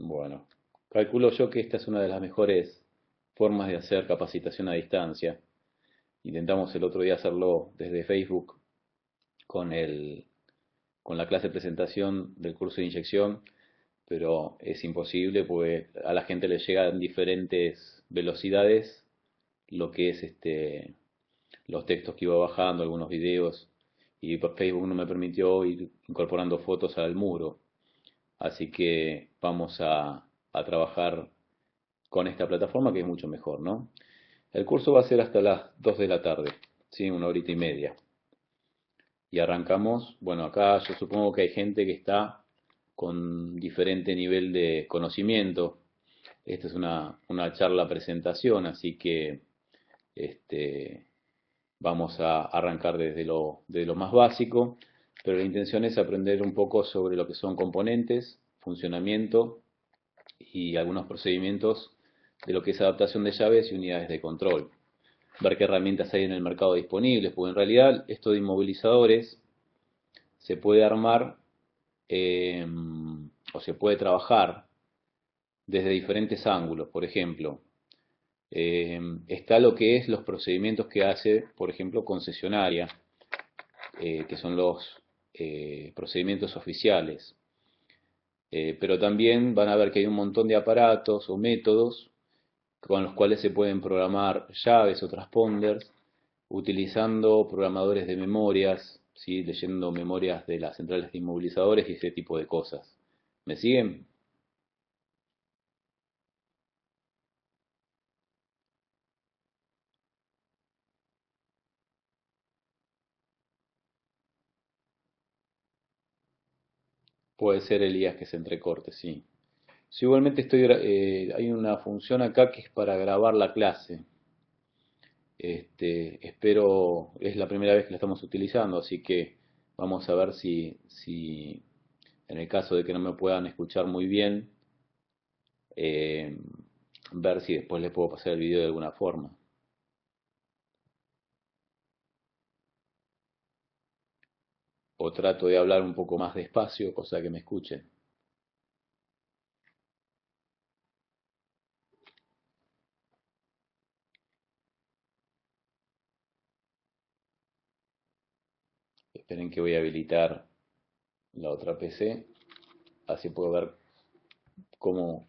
Bueno, calculo yo que esta es una de las mejores formas de hacer capacitación a distancia. Intentamos el otro día hacerlo desde Facebook con con la clase de presentación del curso de inyección, pero es imposible porque a la gente le llega en diferentes velocidades lo que es los textos que iba bajando, algunos videos, y por Facebook no me permitió ir incorporando fotos al muro. Así que vamos a trabajar con esta plataforma que es mucho mejor, ¿no? El curso va a ser hasta las 2 de la tarde, ¿sí? Una horita y media. Y arrancamos, bueno, acá yo supongo que hay gente que está con diferente nivel de conocimiento. Esta es una charla presentación, así que este, vamos a arrancar desde lo más básico, pero la intención es aprender un poco sobre lo que son componentes, funcionamiento y algunos procedimientos de lo que es adaptación de llaves y unidades de control. Ver qué herramientas hay en el mercado disponibles, porque en realidad esto de inmovilizadores se puede armar eh, o se puede trabajar desde diferentes ángulos. Por ejemplo, está lo que es los procedimientos que hace, por ejemplo, concesionaria, que son los procedimientos oficiales. Pero también van a ver que hay un montón de aparatos o métodos con los cuales se pueden programar llaves o transponders utilizando programadores de memorias, ¿sí? Leyendo memorias de las centrales de inmovilizadores y ese tipo de cosas. ¿Me siguen? Puede ser Elías que se entrecorte, sí. Sí, igualmente hay una función acá que es para grabar la clase. Espero, es la primera vez que la estamos utilizando, así que vamos a ver si en el caso de que no me puedan escuchar muy bien, eh, ver si después les puedo pasar el video de alguna forma. O trato de hablar un poco más despacio, cosa que me escuchen. Esperen que voy a habilitar la otra PC, así puedo ver cómo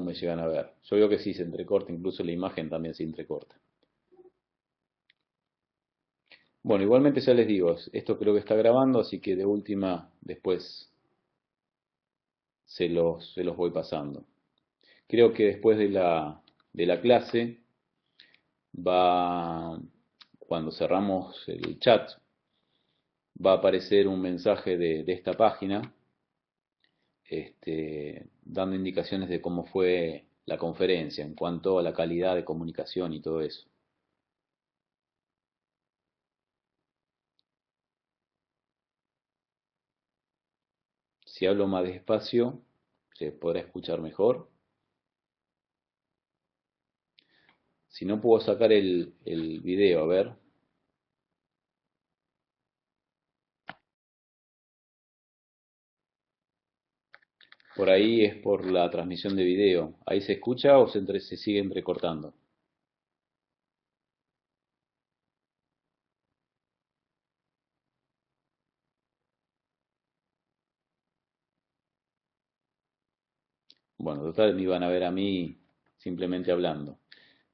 me llegan a ver. Yo veo que sí se entrecorta, incluso la imagen también se entrecorta. Bueno, igualmente ya les digo, esto creo que está grabando, así que de última después se los voy pasando. Creo que después de la clase va, cuando cerramos el chat, va a aparecer un mensaje de esta página dando indicaciones de cómo fue la conferencia en cuanto a la calidad de comunicación y todo eso. Si hablo más despacio, se podrá escuchar mejor. Si no puedo sacar el video, a ver. Por ahí es por la transmisión de video. ¿Ahí se escucha o se sigue entrecortando? Bueno, total me iban a ver a mí simplemente hablando.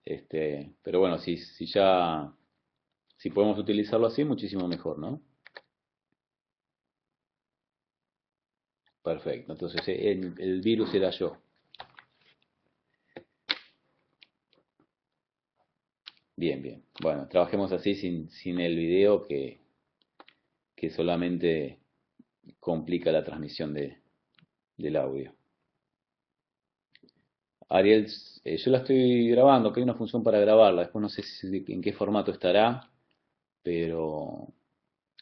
Pero bueno, si podemos utilizarlo así, muchísimo mejor, ¿no? Perfecto. Entonces el virus era yo. Bien, bien. Bueno, trabajemos así sin el video que solamente complica la transmisión del audio. Ariel, yo la estoy grabando, que hay una función para grabarla. Después no sé en qué formato estará, pero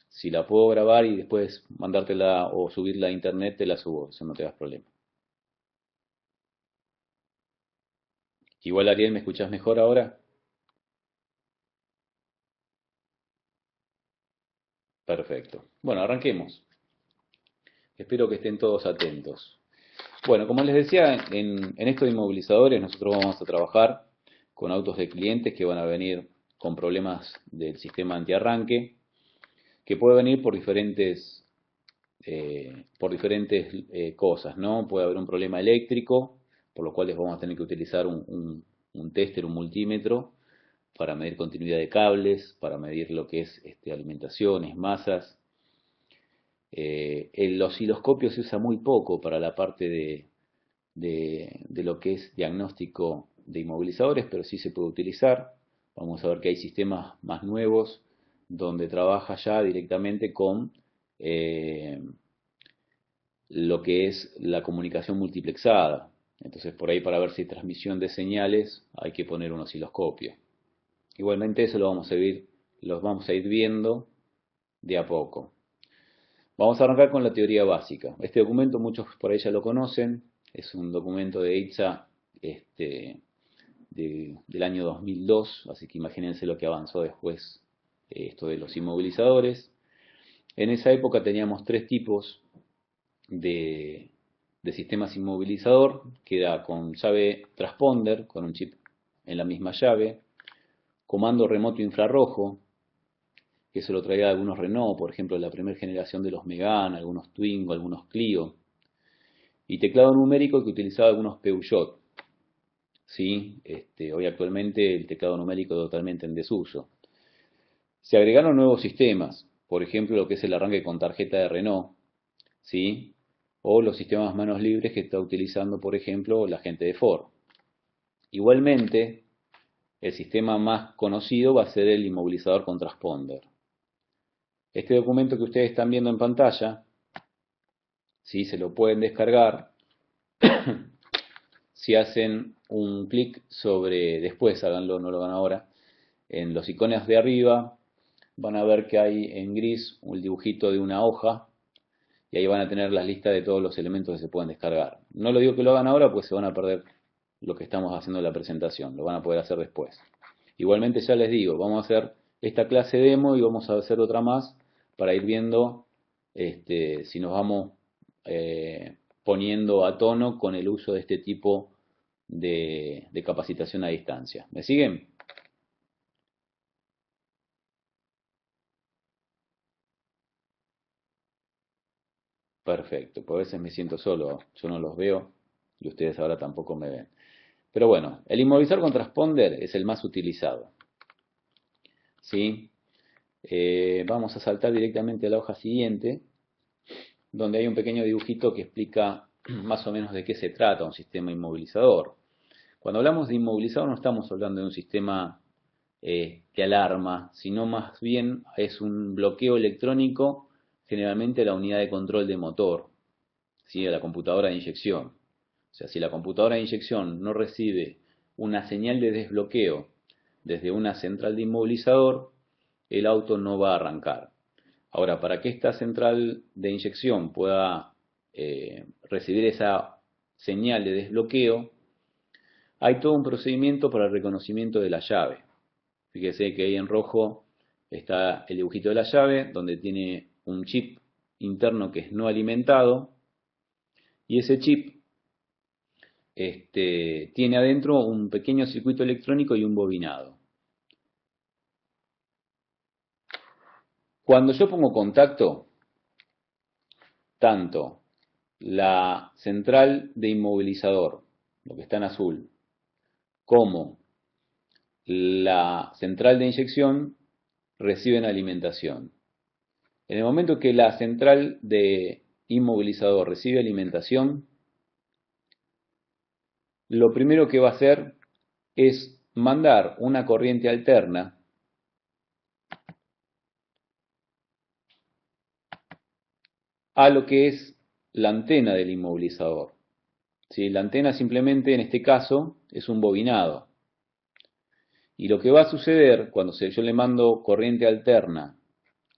si la puedo grabar y después mandártela o subirla a internet, te la subo, eso no te das problema. Igual Ariel, ¿me escuchás mejor ahora? Perfecto. Bueno, arranquemos. Espero que estén todos atentos. Bueno, como les decía, en estos inmovilizadores nosotros vamos a trabajar con autos de clientes que van a venir con problemas del sistema antiarranque, que puede venir por diferentes cosas, ¿no? Puede haber un problema eléctrico, por lo cual vamos a tener que utilizar un tester, un multímetro, para medir continuidad de cables, para medir lo que es alimentaciones, masas. El osciloscopio se usa muy poco para la parte de lo que es diagnóstico de inmovilizadores, pero sí se puede utilizar. Vamos a ver que hay sistemas más nuevos donde trabaja ya directamente con lo que es la comunicación multiplexada. Entonces por ahí para ver si hay transmisión de señales hay que poner un osciloscopio. Igualmente eso los vamos a ir viendo de a poco. Vamos a arrancar con la teoría básica. Este documento muchos por ahí ya lo conocen. Es un documento de ITSA del año 2002, así que imagínense lo que avanzó después esto de los inmovilizadores. En esa época teníamos tres tipos de sistemas inmovilizador, que era con llave transponder, con un chip en la misma llave, comando remoto infrarrojo, que eso lo traía algunos Renault, por ejemplo, la primera generación de los Megane, algunos Twingo, algunos Clio, y teclado numérico que utilizaba algunos Peugeot. ¿Sí? Hoy actualmente el teclado numérico totalmente en desuso. Se agregaron nuevos sistemas, por ejemplo lo que es el arranque con tarjeta de Renault, ¿sí? O los sistemas manos libres que está utilizando, por ejemplo, la gente de Ford. Igualmente, el sistema más conocido va a ser el inmovilizador con transponder. Este documento que ustedes están viendo en pantalla, ¿sí? Se lo pueden descargar. Si hacen un clic sobre, después háganlo, no lo hagan ahora, en los iconos de arriba, van a ver que hay en gris un dibujito de una hoja, y ahí van a tener la lista de todos los elementos que se pueden descargar. No lo digo que lo hagan ahora, pues se van a perder lo que estamos haciendo en la presentación, lo van a poder hacer después. Igualmente ya les digo, vamos a hacer esta clase demo y vamos a hacer otra más para ir viendo si nos vamos poniendo a tono con el uso de este tipo de capacitación a distancia. ¿Me siguen? Perfecto, pues a veces me siento solo, yo no los veo y ustedes ahora tampoco me ven. Pero bueno, el inmovilizador con transponder es el más utilizado. ¿Sí? Vamos a saltar directamente a la hoja siguiente, donde hay un pequeño dibujito que explica más o menos de qué se trata un sistema inmovilizador. Cuando hablamos de inmovilizador no estamos hablando de un sistema que alarma, sino más bien es un bloqueo electrónico, generalmente a la unidad de control de motor, ¿sí? A la computadora de inyección. O sea, si la computadora de inyección no recibe una señal de desbloqueo desde una central de inmovilizador, el auto no va a arrancar. Ahora, para que esta central de inyección pueda recibir esa señal de desbloqueo, hay todo un procedimiento para el reconocimiento de la llave. Fíjese que ahí en rojo está el dibujito de la llave, donde tiene un chip interno que es no alimentado, y ese chip tiene adentro un pequeño circuito electrónico y un bobinado. Cuando yo pongo contacto, tanto la central de inmovilizador, lo que está en azul, como la central de inyección reciben alimentación. En el momento que la central de inmovilizador recibe alimentación, lo primero que va a hacer es mandar una corriente alterna a lo que es la antena del inmovilizador. ¿Sí? La antena simplemente en este caso es un bobinado. Y lo que va a suceder cuando yo le mando corriente alterna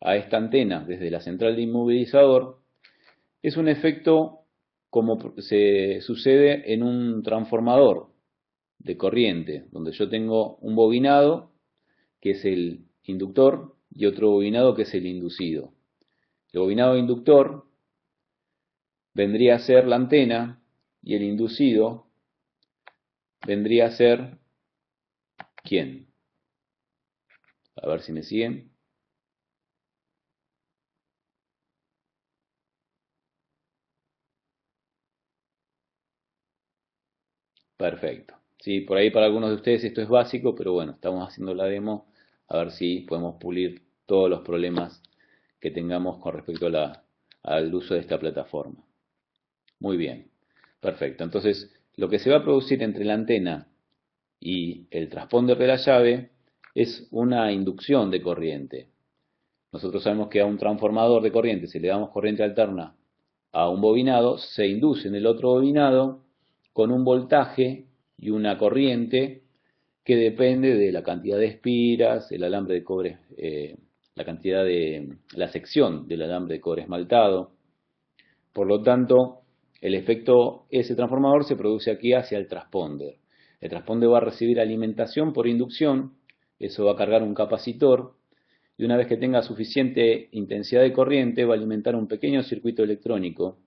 a esta antena desde la central de inmovilizador es un efecto como se sucede en un transformador de corriente, donde yo tengo un bobinado que es el inductor y otro bobinado que es el inducido. El bobinado inductor vendría a ser la antena y el inducido vendría a ser ¿quién? A ver si me siguen. Perfecto. Sí, por ahí para algunos de ustedes esto es básico, pero bueno, estamos haciendo la demo a ver si podemos pulir todos los problemas que tengamos con respecto al uso de esta plataforma. Muy bien, perfecto. Entonces, lo que se va a producir entre la antena y el transponder de la llave es una inducción de corriente. Nosotros sabemos que a un transformador de corriente, si le damos corriente alterna a un bobinado, se induce en el otro bobinado con un voltaje y una corriente que depende de la cantidad de espiras, el alambre de cobre, la sección del alambre de cobre esmaltado. Por lo tanto, el efecto ese transformador se produce aquí hacia el transponder. El transponder va a recibir alimentación por inducción, eso va a cargar un capacitor, y una vez que tenga suficiente intensidad de corriente va a alimentar un pequeño circuito electrónico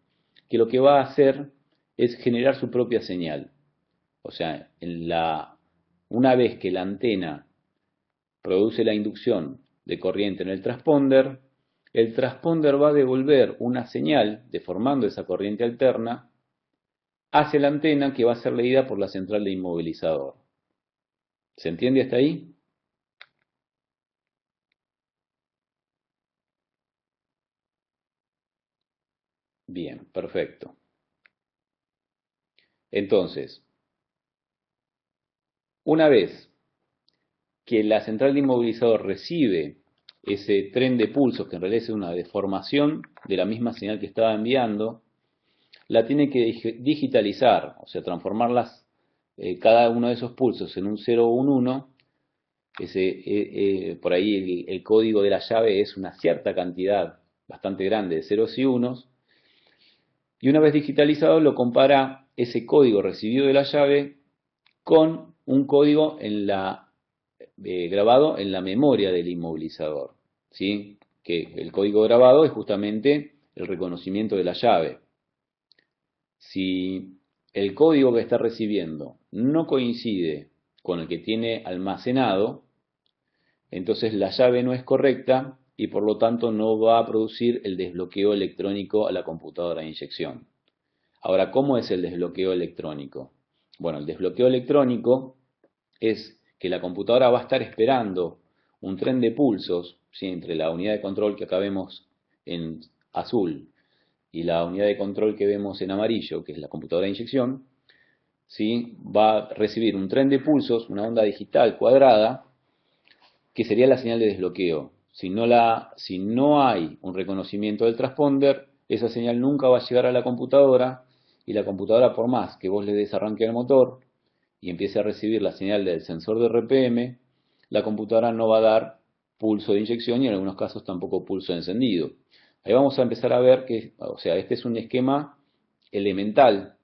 que lo que va a hacer es generar su propia señal. O sea, una vez que la antena produce la inducción de corriente en el transponder va a devolver una señal, deformando esa corriente alterna, hacia la antena que va a ser leída por la central de inmovilizador. ¿Se entiende hasta ahí? Bien, perfecto. Entonces, una vez que la central de inmovilizador recibe ese tren de pulsos, que en realidad es una deformación de la misma señal que estaba enviando, la tiene que digitalizar, o sea, transformarlas cada uno de esos pulsos en un 0 o un 1. Por ahí el código de la llave es una cierta cantidad bastante grande de ceros y unos, y una vez digitalizado lo compara ese código recibido de la llave con un código grabado en la memoria del inmovilizador, ¿sí? Que el código grabado es justamente el reconocimiento de la llave. Si el código que está recibiendo no coincide con el que tiene almacenado, entonces la llave no es correcta y por lo tanto no va a producir el desbloqueo electrónico a la computadora de inyección. Ahora, ¿cómo es el desbloqueo electrónico? Bueno, el desbloqueo electrónico es que la computadora va a estar esperando un tren de pulsos, ¿sí? Entre la unidad de control que acá vemos en azul y la unidad de control que vemos en amarillo, que es la computadora de inyección, ¿sí? Va a recibir un tren de pulsos, una onda digital cuadrada, que sería la señal de desbloqueo. Si no hay un reconocimiento del transponder, esa señal nunca va a llegar a la computadora, y la computadora, por más que vos le des arranque al motor y empiece a recibir la señal del sensor de RPM, la computadora no va a dar pulso de inyección y en algunos casos tampoco pulso de encendido. Ahí vamos a empezar a ver que, o sea, este es un esquema elemental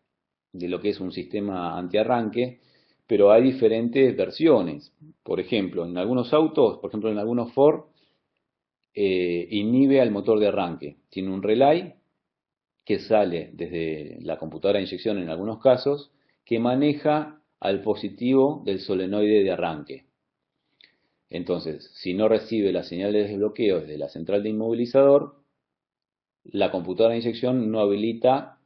de lo que es un sistema antiarranque, pero hay diferentes versiones. Por ejemplo, en algunos autos, por ejemplo en algunos Ford, inhibe al motor de arranque. Tiene un relay que sale desde la computadora de inyección en algunos casos, que maneja al positivo del solenoide de arranque. Entonces, si no recibe la señal de desbloqueo desde la central de inmovilizador, la computadora de inyección no habilita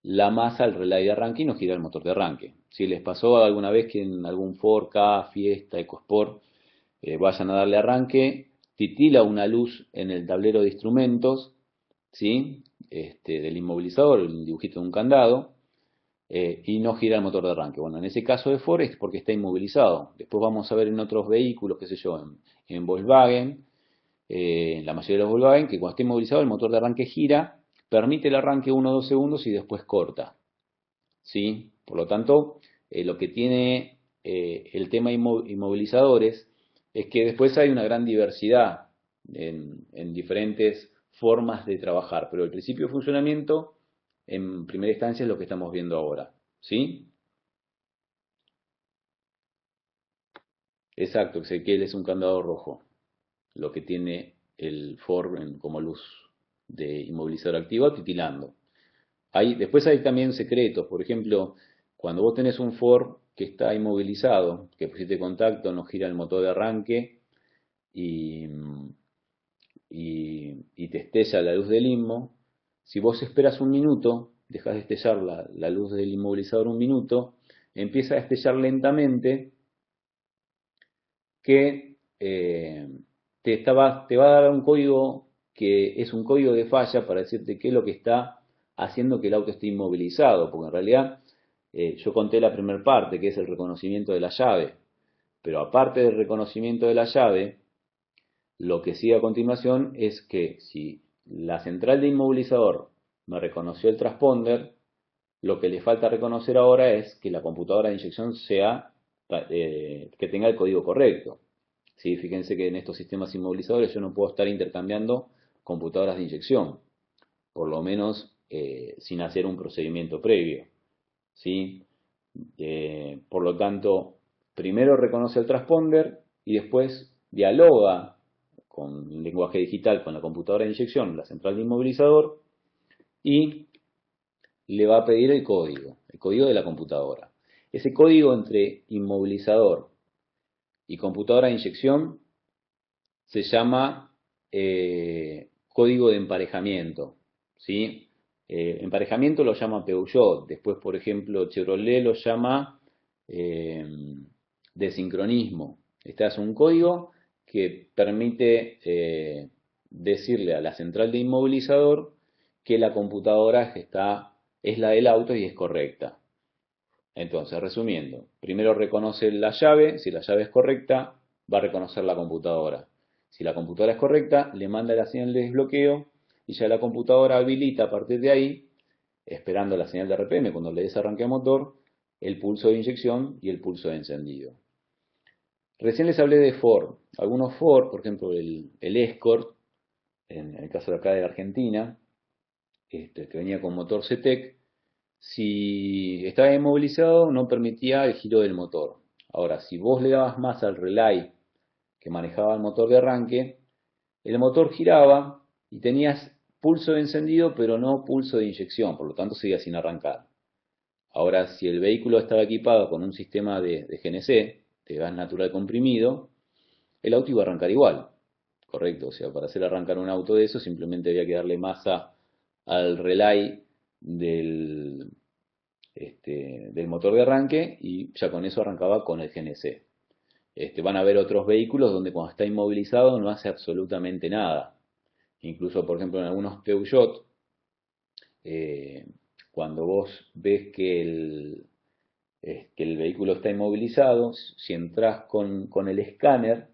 la masa al relay de arranque y no gira el motor de arranque. Si les pasó alguna vez que en algún Ford, Ka, Fiesta, EcoSport vayan a darle arranque, titila una luz en el tablero de instrumentos, ¿sí? Del inmovilizador, el dibujito de un candado, y no gira el motor de arranque. Bueno, en ese caso de Ford es porque está inmovilizado. Después vamos a ver en otros vehículos, qué sé yo, en Volkswagen, en la mayoría de los Volkswagen, que cuando está inmovilizado el motor de arranque gira, permite el arranque 1 o 2 segundos y después corta. ¿Sí? Por lo tanto, lo que tiene el tema inmovilizadores es que después hay una gran diversidad en diferentes formas de trabajar, pero el principio de funcionamiento en primera instancia es lo que estamos viendo ahora. ¿Sí? Exacto, Ezequiel es un candado rojo, lo que tiene el Ford como luz de inmovilizador activo titilando. Después hay también secretos, por ejemplo, cuando vos tenés un Ford que está inmovilizado, que pusiste contacto, no gira el motor de arranque y, y te estella la luz del inmo, si vos esperas un minuto, dejas de estellar la luz del inmovilizador un minuto, empieza a destellar lentamente que te va a dar un código que es un código de falla para decirte qué es lo que está haciendo que el auto esté inmovilizado, porque en realidad yo conté la primera parte, que es el reconocimiento de la llave, pero aparte del reconocimiento de la llave, lo que sigue a continuación es que si la central de inmovilizador me reconoció el transponder, lo que le falta reconocer ahora es que la computadora de inyección que tenga el código correcto. ¿Sí? Fíjense que en estos sistemas inmovilizadores yo no puedo estar intercambiando computadoras de inyección, por lo menos sin hacer un procedimiento previo. ¿Sí? Por lo tanto, primero reconoce el transponder y después dialoga con lenguaje digital con la computadora de inyección, la central de inmovilizador, y le va a pedir el código de la computadora. Ese código entre inmovilizador y computadora de inyección se llama código de emparejamiento, ¿sí? Emparejamiento lo llama Peugeot, después por ejemplo Chevrolet lo llama eh, de sincronismo. Este es un código que permite decirle a la central de inmovilizador que la computadora es la del auto y es correcta. Entonces, resumiendo, primero reconoce la llave, si la llave es correcta, va a reconocer la computadora. Si la computadora es correcta, le manda la señal de desbloqueo y ya la computadora habilita a partir de ahí, esperando la señal de RPM cuando le des arranque a motor, el pulso de inyección y el pulso de encendido. Recién les hablé de Ford. Algunos Ford, por ejemplo el Escort, en el caso de acá de Argentina, que venía con motor CTEC, si estaba inmovilizado no permitía el giro del motor. Ahora, si vos le dabas más al relay que manejaba el motor de arranque, el motor giraba y tenías pulso de encendido pero no pulso de inyección, por lo tanto seguía sin arrancar. Ahora, si el vehículo estaba equipado con un sistema de GNC, de gas natural comprimido, el auto iba a arrancar igual, correcto. O sea, para hacer arrancar un auto de eso simplemente había que darle masa al relay del, del motor de arranque y ya con eso arrancaba con el GNC. Van a haber otros vehículos donde cuando está inmovilizado no hace absolutamente nada. Incluso, por ejemplo, en algunos Peugeot, eh, cuando vos ves que el vehículo está inmovilizado, si entras con el escáner,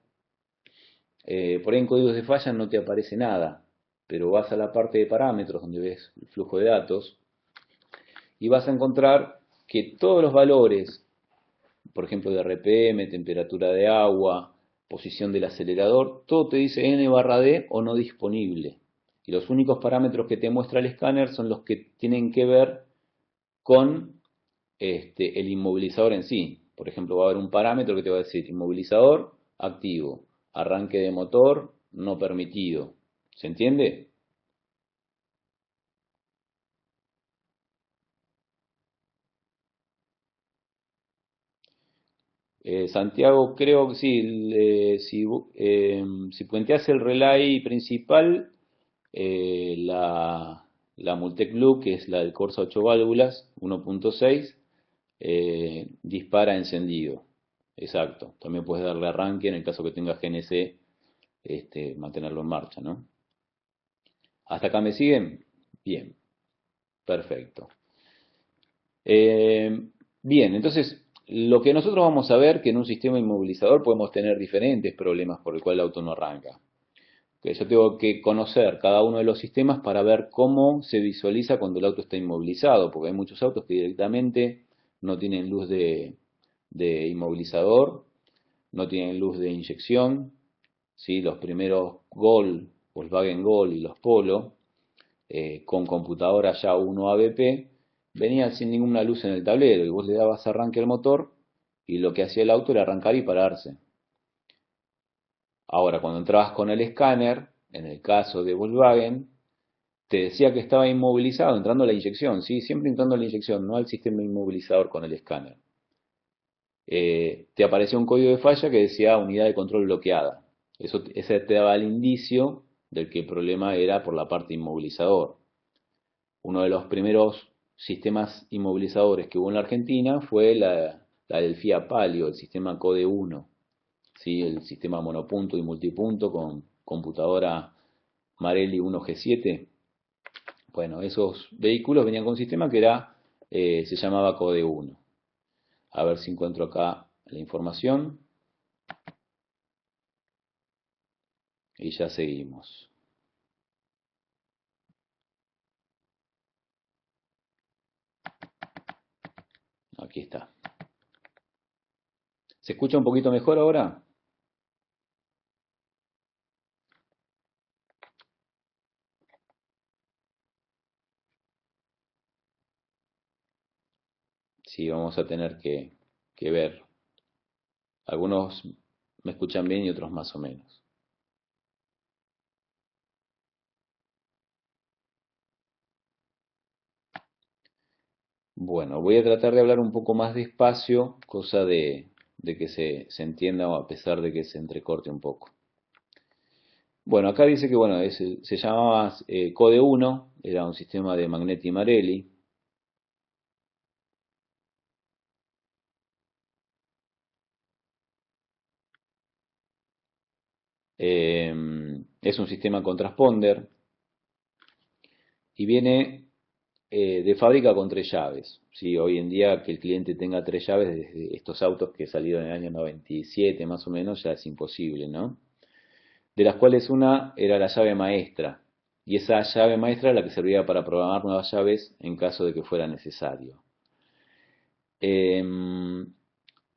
por ahí en códigos de falla no te aparece nada, pero vas a la parte de parámetros donde ves el flujo de datos y vas a encontrar que todos los valores, por ejemplo de RPM, temperatura de agua, posición del acelerador, todo te dice N/D o no disponible. Y los únicos parámetros que te muestra el escáner son los que tienen que ver con el inmovilizador en sí. Por ejemplo, va a haber un parámetro que te va a decir inmovilizador activo, arranque de motor no permitido. ¿Se entiende? Santiago, creo que sí, si puenteas el relay principal, la Multec Blue, que es la del Corsa 8 válvulas 1.6, dispara encendido. Exacto. También puedes darle arranque en el caso que tengas GNC, mantenerlo en marcha, ¿no? ¿Hasta acá me siguen? Bien, perfecto. Eh, Bien, entonces lo que nosotros vamos a ver que en un sistema inmovilizador podemos tener diferentes problemas por el cual el auto no arranca. Que yo tengo que conocer cada uno de los sistemas para ver cómo se visualiza cuando el auto está inmovilizado, porque hay muchos autos que directamente no tienen luz de inmovilizador, no tienen luz de inyección, ¿sí? Los primeros Gol, Volkswagen Gol y los Polo, con computadora ya 1 ABP, venían sin ninguna luz en el tablero y vos le dabas arranque al motor y lo que hacía el auto era arrancar y pararse. Ahora, cuando entrabas con el escáner, en el caso de Volkswagen, te decía que estaba inmovilizado entrando a la inyección, ¿sí? Siempre entrando a la inyección, no al sistema inmovilizador con el escáner. Te aparecía un código de falla que decía unidad de control bloqueada. Ese te daba el indicio de que el problema era por la parte inmovilizador. Uno de los primeros sistemas inmovilizadores que hubo en la Argentina fue la del FIA Palio, el sistema CODE 1, ¿sí? El sistema monopunto y multipunto con computadora Marelli 1G7. Bueno, esos vehículos venían con un sistema que se llamaba CODE 1. A ver si encuentro acá la información. Y ya seguimos. Aquí está. ¿Se escucha un poquito mejor ahora? Sí, vamos a tener que ver. Algunos me escuchan bien y otros más o menos. Bueno, voy a tratar de hablar un poco más despacio, cosa de que se entienda a pesar de que se entrecorte un poco. Bueno, acá dice que bueno, se llamaba CODE 1, era un sistema de Magnetti Marelli. Es un sistema con transponder y viene de fábrica con 3 llaves. ¿Sí? Hoy en día que el cliente tenga 3 llaves desde estos autos que salieron en el año 97 más o menos ya es imposible, ¿no? De las cuales una era la llave maestra y esa llave maestra era la que servía para programar nuevas llaves en caso de que fuera necesario. En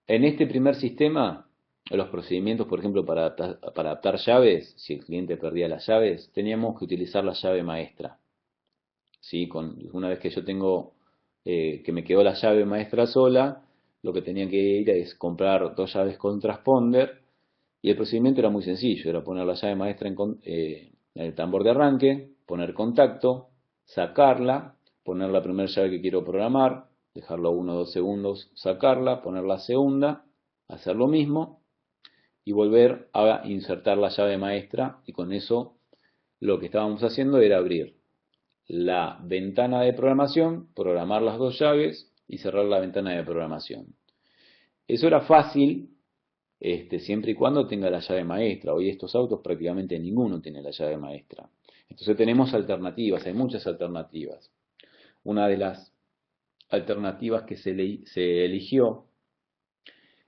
este primer sistema, los procedimientos, por ejemplo, para adaptar llaves, si el cliente perdía las llaves, teníamos que utilizar la llave maestra. ¿Sí? Una vez que yo tengo, que me quedó la llave maestra sola, lo que tenía que ir es comprar 2 llaves con transponder y el procedimiento era muy sencillo, era poner la llave maestra en el tambor de arranque, poner contacto, sacarla, poner la primera llave que quiero programar, dejarlo 1 o 2 segundos, sacarla, poner la segunda, hacer lo mismo y volver a insertar la llave maestra y con eso lo que estábamos haciendo era abrir la ventana de programación, programar las 2 llaves y cerrar la ventana de programación. Eso era fácil siempre y cuando tenga la llave maestra. Hoy estos autos prácticamente ninguno tiene la llave maestra. Entonces tenemos alternativas, hay muchas alternativas. Una de las alternativas que se eligió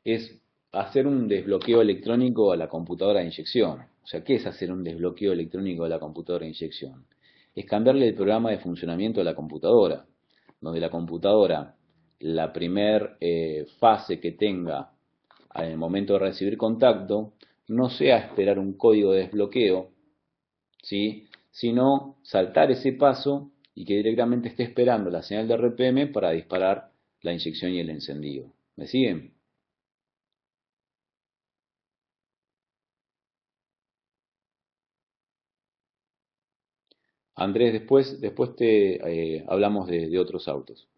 es hacer un desbloqueo electrónico a la computadora de inyección. O sea, ¿qué es hacer un desbloqueo electrónico a la computadora de inyección? Es cambiarle el programa de funcionamiento a la computadora, donde la computadora, la primer fase que tenga en el momento de recibir contacto, no sea esperar un código de desbloqueo, ¿sí? Sino saltar ese paso y que directamente esté esperando la señal de RPM para disparar la inyección y el encendido. ¿Me siguen? Andrés, después te hablamos de otros autos.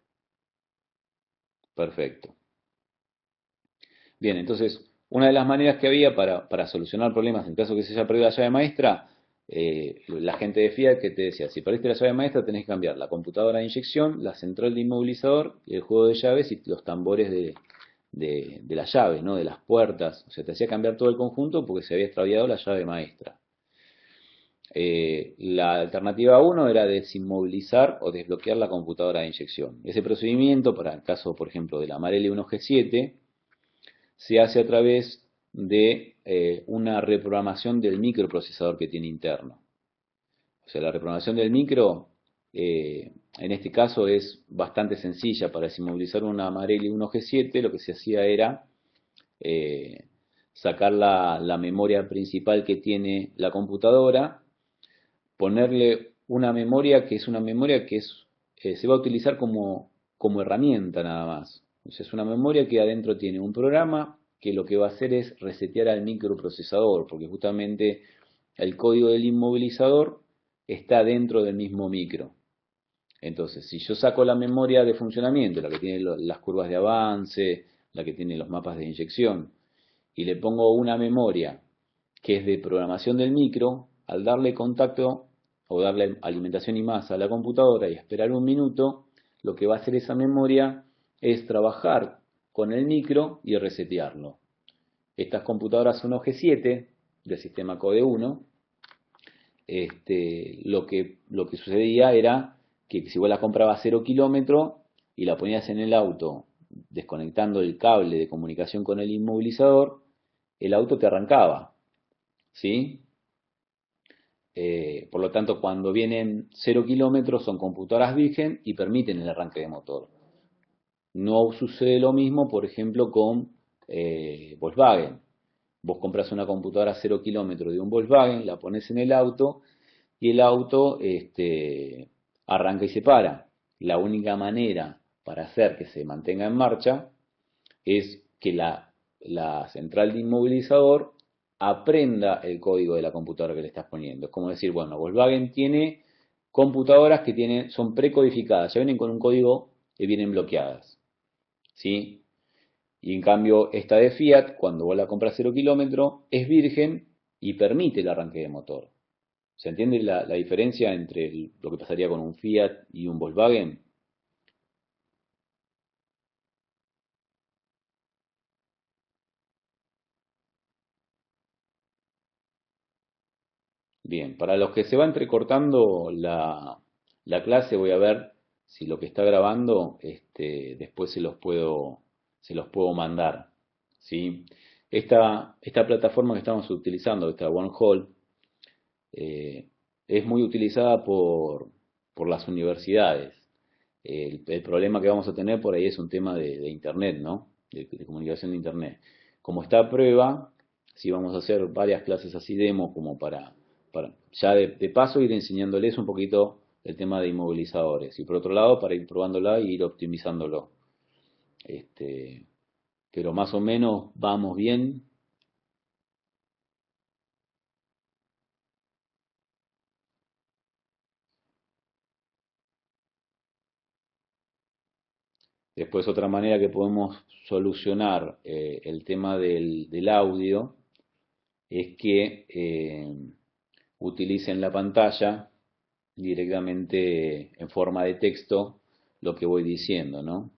Perfecto. Bien, entonces, una de las maneras que había para solucionar problemas en caso que se haya perdido la llave maestra, la gente de Fiat que te decía, si perdiste la llave maestra tenés que cambiar la computadora de inyección, la central de inmovilizador, el juego de llaves y los tambores de la llave, ¿no? De las puertas. O sea, te hacía cambiar todo el conjunto porque se había extraviado la llave maestra. La alternativa 1 era desinmovilizar o desbloquear la computadora de inyección. Ese procedimiento, para el caso, por ejemplo, de la Marelli 1G7, se hace a través de una reprogramación del microprocesador que tiene interno. O sea, la reprogramación del micro, en este caso, es bastante sencilla. Para desinmovilizar una Marelli 1G7, lo que se hacía era sacar la memoria principal que tiene la computadora, ponerle una memoria que es una memoria que se va a utilizar como herramienta nada más. O sea, es una memoria que adentro tiene un programa que lo que va a hacer es resetear al microprocesador, porque justamente el código del inmovilizador está dentro del mismo micro. Entonces, si yo saco la memoria de funcionamiento, la que tiene las curvas de avance, la que tiene los mapas de inyección, y le pongo una memoria que es de programación del micro, al darle contacto o darle alimentación y masa a la computadora y esperar un minuto, lo que va a hacer esa memoria es trabajar con el micro y resetearlo. Estas computadoras son OG7 del sistema Code 1. Lo que sucedía era que si vos la comprabas a 0 kilómetros y la ponías en el auto desconectando el cable de comunicación con el inmovilizador, el auto te arrancaba, ¿sí? Por lo tanto, cuando vienen 0 kilómetros son computadoras virgen y permiten el arranque de motor. No sucede lo mismo, por ejemplo, con Volkswagen. Vos compras una computadora a 0 kilómetros de un Volkswagen, la pones en el auto y el auto arranca y se para. La única manera para hacer que se mantenga en marcha es que la central de inmovilizador aprenda el código de la computadora que le estás poniendo. Es como decir, bueno, Volkswagen tiene computadoras que son precodificadas, ya vienen con un código que vienen bloqueadas, ¿sí? Y en cambio, esta de Fiat, cuando vos la compras 0 kilómetros, es virgen y permite el arranque de motor. ¿Se entiende la diferencia entre lo que pasaría con un Fiat y un Volkswagen? Bien, para los que se va entrecortando la clase, voy a ver si lo que está grabando después se los puedo mandar, ¿sí? Esta plataforma que estamos utilizando, esta OneHall, eh, es muy utilizada por las universidades. El problema que vamos a tener por ahí es un tema de Internet, ¿no? De comunicación de Internet. Como está a prueba, si vamos a hacer varias clases así demo como para ya de paso ir enseñándoles un poquito el tema de inmovilizadores. Y por otro lado, para ir probándola y ir optimizándolo. Este, pero más o menos vamos bien. Después otra manera que podemos solucionar el tema del audio es que utilicen la pantalla directamente en forma de texto lo que voy diciendo, ¿no?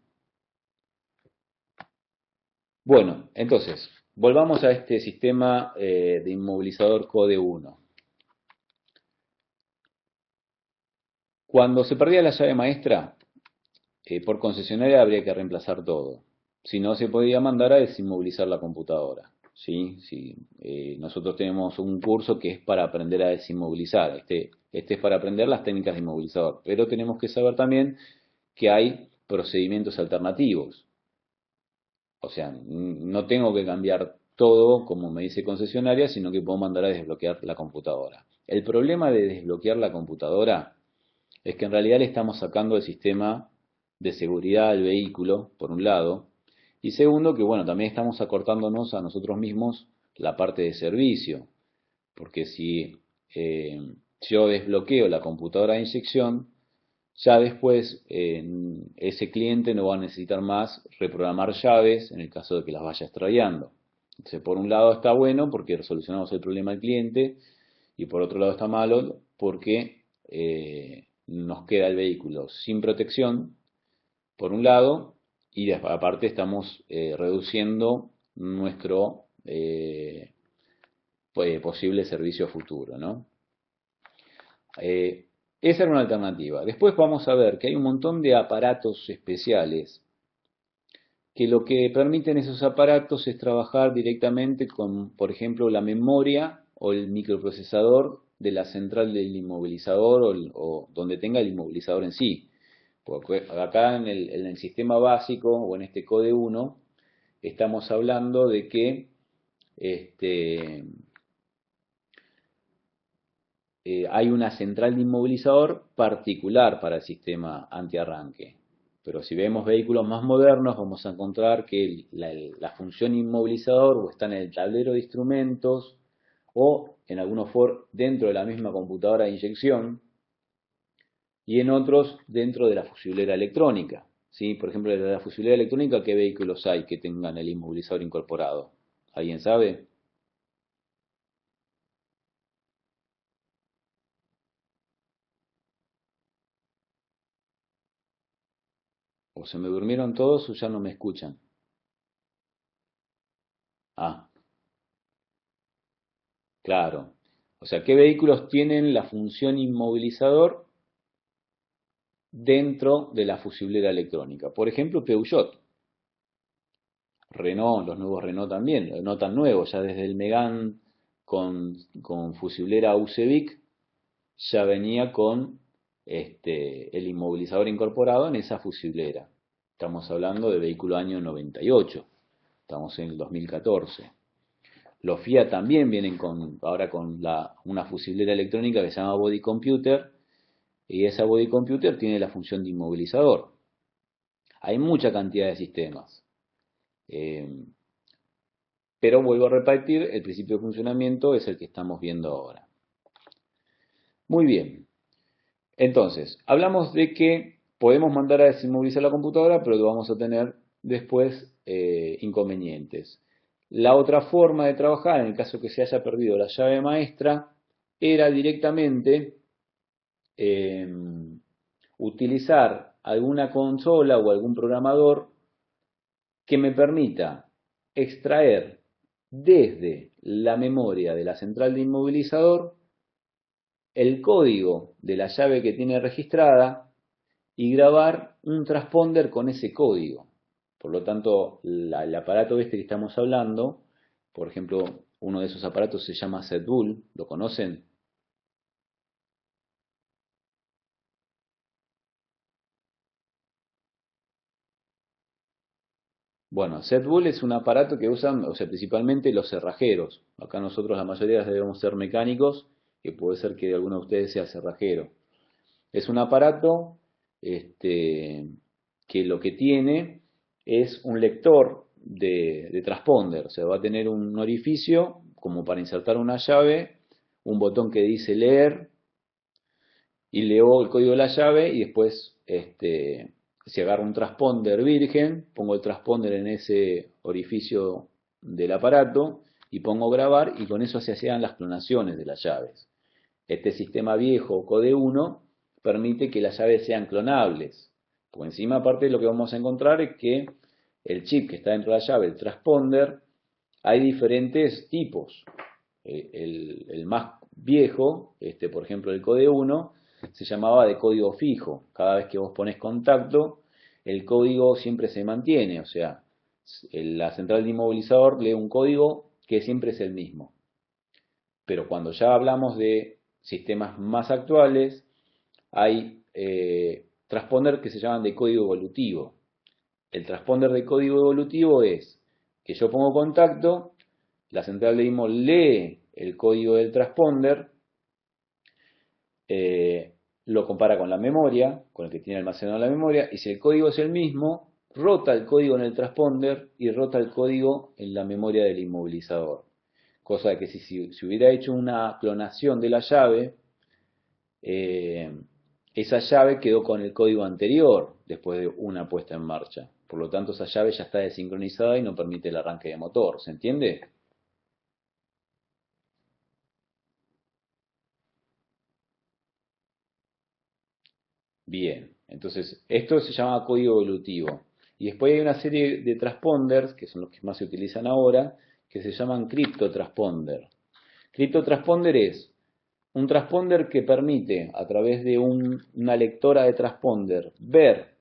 Bueno, entonces, volvamos a este sistema de inmovilizador Code 1. Cuando se perdía la llave maestra, por concesionaria habría que reemplazar todo. Si no, se podía mandar a desinmovilizar la computadora. ¿Sí? Sí, nosotros tenemos un curso que es para aprender a desinmovilizar. Este es para aprender las técnicas de inmovilizador. Pero tenemos que saber también que hay procedimientos alternativos. O sea, no tengo que cambiar todo como me dice concesionaria, sino que puedo mandar a desbloquear la computadora. El problema de desbloquear la computadora es que en realidad le estamos sacando el sistema de seguridad al vehículo, por un lado, y segundo, que bueno, también estamos acortándonos a nosotros mismos la parte de servicio, porque si yo desbloqueo la computadora de inyección, ya después ese cliente no va a necesitar más reprogramar llaves en el caso de que las vaya extraviando. Entonces, por un lado está bueno porque solucionamos el problema del cliente y por otro lado está malo porque nos queda el vehículo sin protección, por un lado, y aparte estamos reduciendo nuestro posible servicio futuro, ¿no? Esa era una alternativa. Después vamos a ver que hay un montón de aparatos especiales que lo que permiten esos aparatos es trabajar directamente con, por ejemplo, la memoria o el microprocesador de la central del inmovilizador o donde tenga el inmovilizador en sí. Porque acá en el sistema básico o en este Code 1 estamos hablando de que hay una central de inmovilizador particular para el sistema antiarranque. Pero si vemos vehículos más modernos, vamos a encontrar que la función inmovilizador o está en el tablero de instrumentos o en algunos dentro de la misma computadora de inyección y en otros dentro de la fusilera electrónica. ¿Sí? Por ejemplo, de la fusilera electrónica, ¿qué vehículos hay que tengan el inmovilizador incorporado? ¿Alguien sabe? O se me durmieron todos o ya no me escuchan. Ah, claro. O sea, ¿qué vehículos tienen la función inmovilizador dentro de la fusilera electrónica? Por ejemplo, Peugeot, Renault, los nuevos Renault también, no tan nuevos, ya desde el Megane con fusilera UCEVIC ya venía con el inmovilizador incorporado en esa fusilera. Estamos hablando de vehículo año 98, estamos en el 2014. Los Fiat también vienen ahora con una fusilera electrónica que se llama Body Computer, y esa Body Computer tiene la función de inmovilizador. Hay mucha cantidad de sistemas. Pero vuelvo a repetir, el principio de funcionamiento es el que estamos viendo ahora. Muy bien. Entonces, hablamos de que podemos mandar a desinmovilizar la computadora, pero vamos a tener después inconvenientes. La otra forma de trabajar, en el caso que se haya perdido la llave maestra, era directamente utilizar alguna consola o algún programador que me permita extraer desde la memoria de la central de inmovilizador el código de la llave que tiene registrada y grabar un transponder con ese código. Por lo tanto, el aparato este que estamos hablando, por ejemplo, uno de esos aparatos se llama ZBool, ¿lo conocen? Bueno, ZBool es un aparato que usan, o sea, principalmente los cerrajeros. Acá nosotros la mayoría debemos ser mecánicos, que puede ser que alguno de ustedes sea cerrajero. Es un aparato que lo que tiene es un lector de transponder, o sea, va a tener un orificio como para insertar una llave, un botón que dice leer, y leo el código de la llave y después si agarro un transponder virgen, pongo el transponder en ese orificio del aparato y pongo grabar y con eso se hacían las clonaciones de las llaves. Este sistema viejo Code 1 permite que las llaves sean clonables. Por encima, aparte, lo que vamos a encontrar es que el chip que está dentro de la llave, el transponder, hay diferentes tipos. El más viejo, por ejemplo el Code 1, se llamaba de código fijo. Cada vez que vos pones contacto, el código siempre se mantiene. O sea, la central de inmovilizador lee un código que siempre es el mismo. Pero cuando ya hablamos de sistemas más actuales, hay transponder que se llaman de código evolutivo. El transponder de código evolutivo es que yo pongo contacto, la central de IMO lee el código del transponder, lo compara con la memoria, con el que tiene almacenado la memoria, y si el código es el mismo, rota el código en el transponder y rota el código en la memoria del inmovilizador. Cosa de que si hubiera hecho una clonación de la llave, esa llave quedó con el código anterior después de una puesta en marcha. Por lo tanto, esa llave ya está desincronizada y no permite el arranque de motor. ¿Se entiende? Bien. Entonces, esto se llama código evolutivo. Y después hay una serie de transponders, que son los que más se utilizan ahora, que se llaman criptotransponder. Criptotransponder es un transponder que permite, a través de una lectora de transponder, ver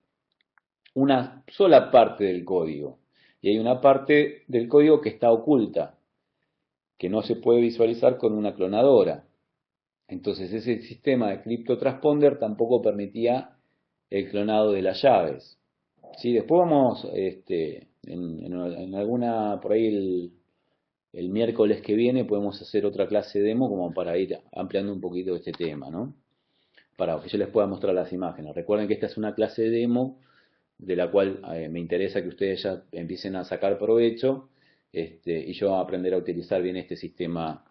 una sola parte del código. Y hay una parte del código que está oculta, que no se puede visualizar con una clonadora. Entonces ese sistema de criptotransponder tampoco permitía el clonado de las llaves. Sí, después vamos, en alguna, por ahí el miércoles que viene podemos hacer otra clase demo como para ir ampliando un poquito este tema, ¿no? Para que yo les pueda mostrar las imágenes. Recuerden que esta es una clase demo de la cual me interesa que ustedes ya empiecen a sacar provecho y yo aprender a utilizar bien este sistema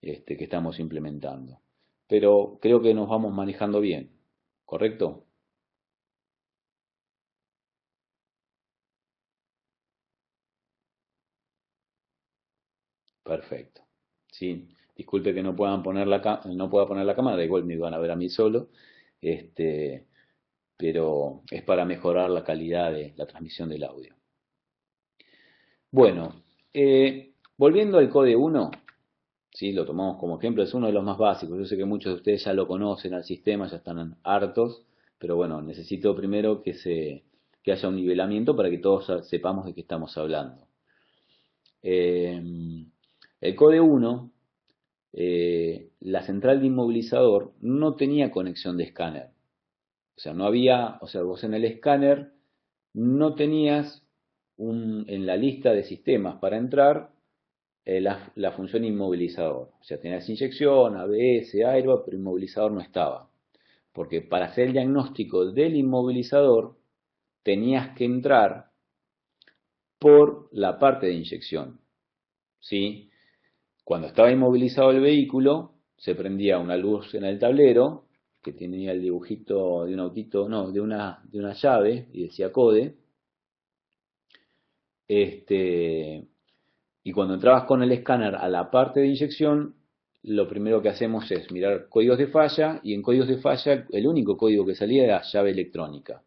que estamos implementando. Pero creo que nos vamos manejando bien, ¿correcto? Perfecto. Sí, disculpe que no puedan poner no pueda poner la cámara, igual me iban a ver a mí solo, este, pero es para mejorar la calidad de la transmisión del audio. Bueno, volviendo al Code 1, ¿sí? Lo tomamos como ejemplo, es uno de los más básicos. Yo sé que muchos de ustedes ya lo conocen al sistema, ya están hartos, pero bueno, necesito primero que haya un nivelamiento para que todos sepamos de qué estamos hablando. Eh, el Code 1, la central de inmovilizador no tenía conexión de escáner. O sea, no había, o sea, vos en el escáner no tenías en la lista de sistemas para entrar la función inmovilizador. O sea, tenías inyección, ABS, airbag, pero inmovilizador no estaba. Porque para hacer el diagnóstico del inmovilizador tenías que entrar por la parte de inyección. ¿Sí? Cuando estaba inmovilizado el vehículo, se prendía una luz en el tablero que tenía el dibujito de un autito, no, de una llave y decía code. Y cuando entrabas con el escáner a la parte de inyección, lo primero que hacemos es mirar códigos de falla y en códigos de falla el único código que salía era llave electrónica.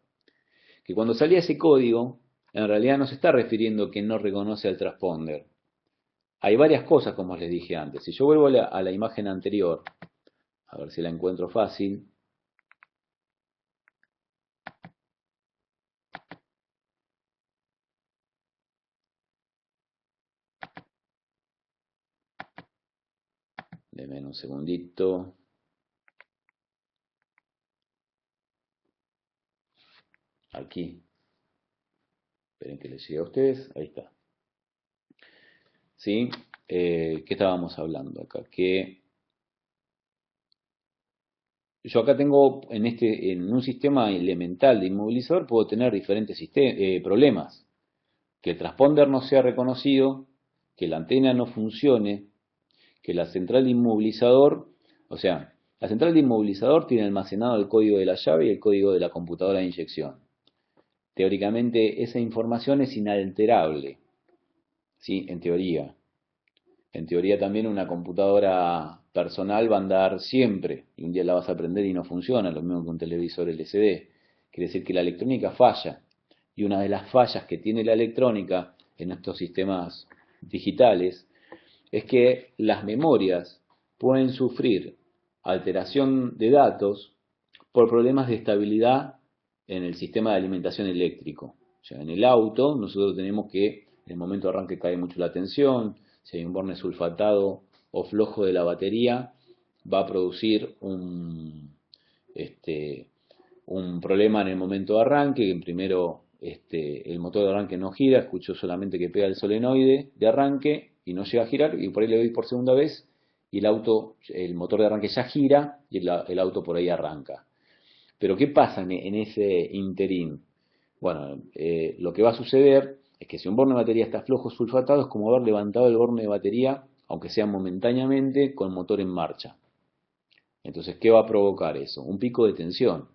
Que cuando salía ese código, en realidad no se está refiriendo que no reconoce al transponder. Hay varias cosas como les dije antes. Si yo vuelvo a la imagen anterior, a ver si la encuentro fácil. Denme un segundito. Aquí. Esperen que les llegue a ustedes. Ahí está. ¿Sí? ¿Qué estábamos hablando acá? Que yo acá tengo en un sistema elemental de inmovilizador puedo tener diferentes problemas. Que el transponder no sea reconocido, que la antena no funcione, que la central de inmovilizador, o sea, la central de inmovilizador tiene almacenado el código de la llave y el código de la computadora de inyección. Teóricamente esa información es inalterable, ¿sí? En teoría. En teoría también una computadora personal va a andar siempre y un día la vas a prender y no funciona, lo mismo que un televisor LCD. Quiere decir que la electrónica falla. Y una de las fallas que tiene la electrónica en estos sistemas digitales es que las memorias pueden sufrir alteración de datos por problemas de estabilidad en el sistema de alimentación eléctrico. O sea, en el auto nosotros tenemos que en el momento de arranque cae mucho la tensión, si hay un borne sulfatado o flojo de la batería, va a producir un problema en el momento de arranque, que primero el motor de arranque no gira, escucho solamente que pega el solenoide de arranque y no llega a girar, y por ahí le doy por segunda vez y el motor de arranque ya gira y el auto por ahí arranca. Pero ¿qué pasa en ese interín? Bueno, lo que va a suceder es que si un borne de batería está flojo sulfatado es como haber levantado el borne de batería, aunque sea momentáneamente, con motor en marcha. Entonces, ¿qué va a provocar eso? Un pico de tensión.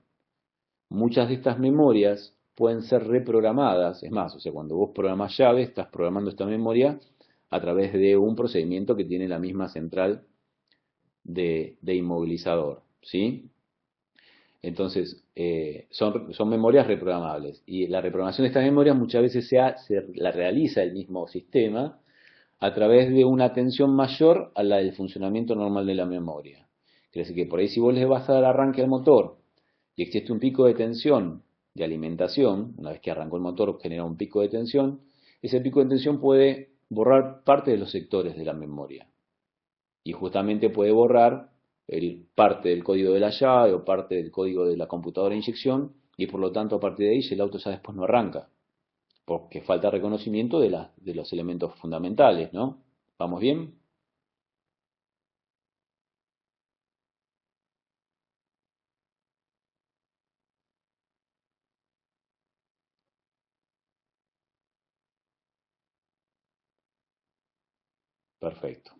Muchas de estas memorias pueden ser reprogramadas, es más, o sea, cuando vos programás llave, estás programando esta memoria a través de un procedimiento que tiene la misma central de inmovilizador, ¿sí? Entonces, son memorias reprogramables. Y la reprogramación de estas memorias muchas veces la realiza el mismo sistema a través de una tensión mayor a la del funcionamiento normal de la memoria. Quiere decir que por ahí si vos le vas a dar arranque al motor y existe un pico de tensión de alimentación, una vez que arrancó el motor genera un pico de tensión, ese pico de tensión puede borrar parte de los sectores de la memoria. Y justamente puede borrar parte del código de la llave o parte del código de la computadora de inyección y por lo tanto a partir de ahí el auto ya después no arranca, porque falta reconocimiento de los elementos fundamentales, ¿no? ¿Vamos bien? Perfecto.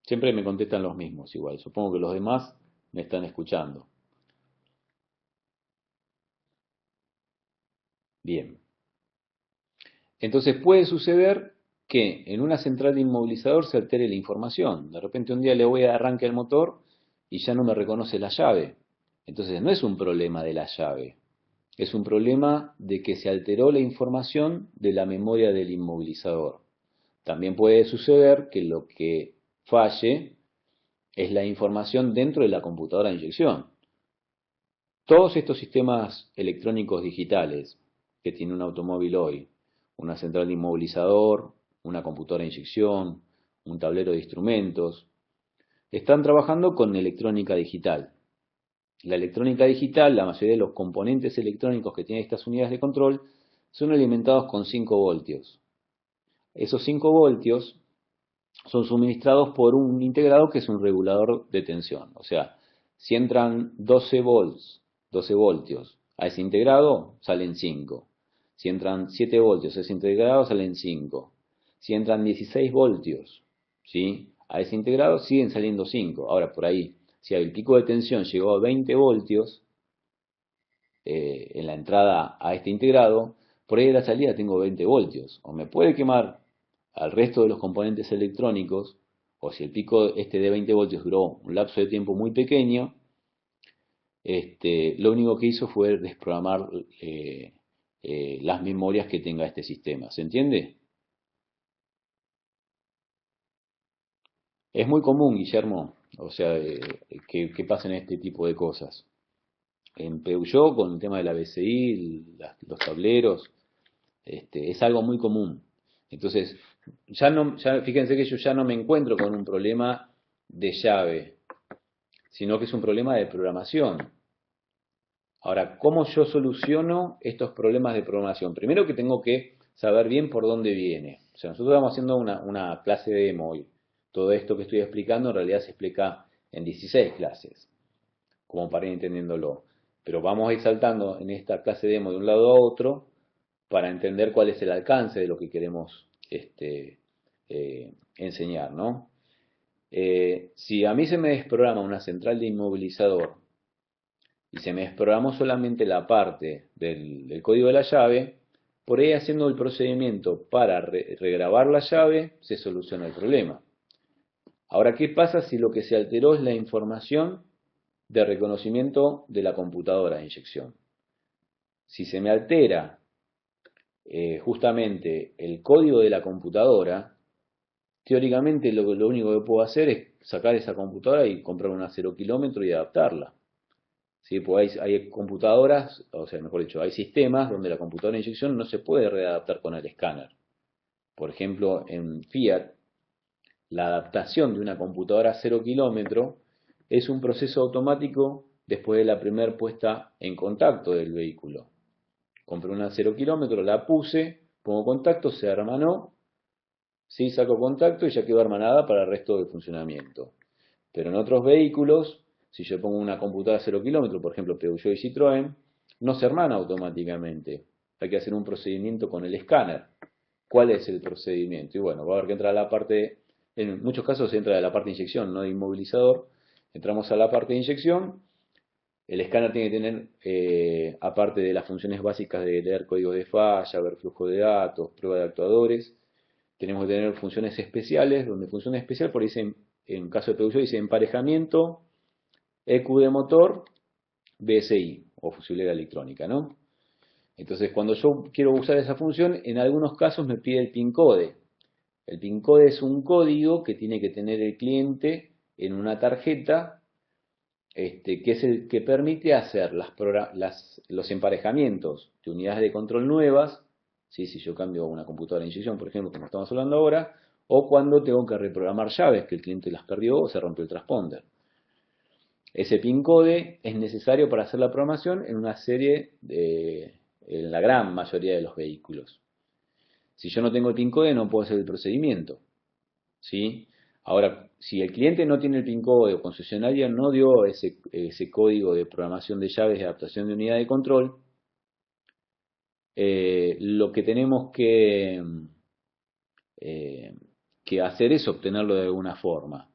Siempre me contestan los mismos igual. Supongo que los demás me están escuchando. Bien. Entonces puede suceder que en una central de inmovilizador se altere la información. De repente un día le voy a arrancar el motor y ya no me reconoce la llave. Entonces no es un problema de la llave, es un problema de que se alteró la información de la memoria del inmovilizador. También puede suceder que lo que falle es la información dentro de la computadora de inyección. Todos estos sistemas electrónicos digitales que tiene un automóvil hoy, una central de inmovilizador, una computadora de inyección, un tablero de instrumentos, están trabajando con electrónica digital. La electrónica digital, la mayoría de los componentes electrónicos que tienen estas unidades de control, son alimentados con 5 voltios. Esos 5 voltios son suministrados por un integrado que es un regulador de tensión. O sea, si entran 12 voltios a ese integrado, salen 5. Si entran 7 voltios a ese integrado, salen 5. Si entran 16 voltios, ¿sí?, a ese integrado, siguen saliendo 5. Ahora, por ahí, si el pico de tensión llegó a 20 voltios en la entrada a este integrado, por ahí de la salida tengo 20 voltios. O me puede quemar al resto de los componentes electrónicos, o si el pico este de 20 voltios duró un lapso de tiempo muy pequeño, lo único que hizo fue desprogramar las memorias que tenga este sistema. ¿Se entiende? Es muy común, Guillermo, o sea, que pasen este tipo de cosas. En Peugeot, con el tema de la BCI, los tableros, es algo muy común. Entonces, fíjense que yo ya no me encuentro con un problema de llave, sino que es un problema de programación. Ahora, ¿cómo yo soluciono estos problemas de programación? Primero que tengo que saber bien por dónde viene. O sea, nosotros estamos haciendo una clase de demo hoy. Todo esto que estoy explicando en realidad se explica en 16 clases, como para ir entendiéndolo. Pero vamos a ir saltando en esta clase de demo de un lado a otro para entender cuál es el alcance de lo que queremos enseñar, ¿no? Si a mí se me desprograma una central de inmovilizador y se me desprogramó solamente la parte del código de la llave, por ahí haciendo el procedimiento para regrabar la llave se soluciona el problema. Ahora, ¿qué pasa si lo que se alteró es la información de reconocimiento de la computadora de inyección? Si se me altera justamente el código de la computadora, teóricamente lo único que puedo hacer es sacar esa computadora y comprar una 0 kilómetro y adaptarla. ¿Sí? Pues hay computadoras, o sea, mejor dicho, hay sistemas donde la computadora de inyección no se puede readaptar con el escáner. Por ejemplo, en Fiat, la adaptación de una computadora a 0 kilómetro es un proceso automático después de la primera puesta en contacto del vehículo. Compré una 0 kilómetro, la puse, pongo contacto, se hermanó, ¿sí? Saco contacto y ya quedó hermanada para el resto del funcionamiento. Pero en otros vehículos, si yo pongo una computadora a 0 kilómetros, por ejemplo Peugeot y Citroën, no se hermana automáticamente. Hay que hacer un procedimiento con el escáner. ¿Cuál es el procedimiento? Y bueno, va a haber que entrar a la parte, en muchos casos se entra a la parte de inyección, no de inmovilizador. Entramos a la parte de inyección. El escáner tiene que tener, aparte de las funciones básicas de leer código de falla, ver flujo de datos, prueba de actuadores, tenemos que tener funciones especiales, donde función especial, por ahí en caso de Peugeot dice emparejamiento, EQ de motor, BSI, o fusilera electrónica, ¿no? Entonces, cuando yo quiero usar esa función, en algunos casos me pide el PIN code. El PIN code es un código que tiene que tener el cliente en una tarjeta, que es el que permite hacer los emparejamientos de unidades de control nuevas, ¿sí? Si yo cambio una computadora de inyección, por ejemplo, como estamos hablando ahora, o cuando tengo que reprogramar llaves, que el cliente las perdió o se rompió el transponder. Ese PIN code es necesario para hacer la programación en una serie en la gran mayoría de los vehículos. Si yo no tengo el PIN code, no puedo hacer el procedimiento, ¿sí? Ahora, si el cliente no tiene el PIN code o concesionaria no dio ese código de programación de llaves de adaptación de unidad de control, lo que tenemos eh, que hacer es obtenerlo de alguna forma.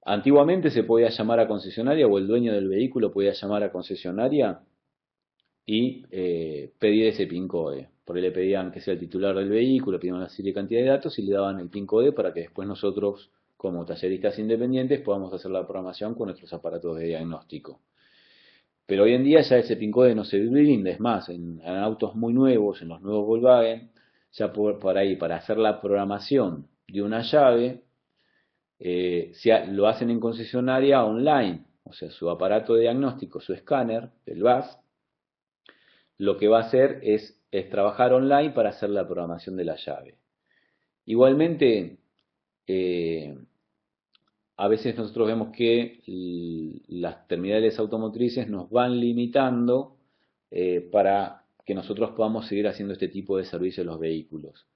Antiguamente se podía llamar a concesionaria o el dueño del vehículo podía llamar a concesionaria y pedir ese PIN code. Por ahí le pedían que sea el titular del vehículo, pedían una serie de cantidad de datos y le daban el PIN code para que después nosotros, como talleristas independientes, podamos hacer la programación con nuestros aparatos de diagnóstico. Pero hoy en día ya ese PIN code no se brinda, es más, en autos muy nuevos, en los nuevos Volkswagen, ya por ahí, para hacer la programación de una llave, lo hacen en concesionaria online, o sea, su aparato de diagnóstico, su escáner, el VAS, lo que va a hacer es trabajar online para hacer la programación de la llave. Igualmente, a veces nosotros vemos que las terminales automotrices nos van limitando para que nosotros podamos seguir haciendo este tipo de servicio a los vehículos.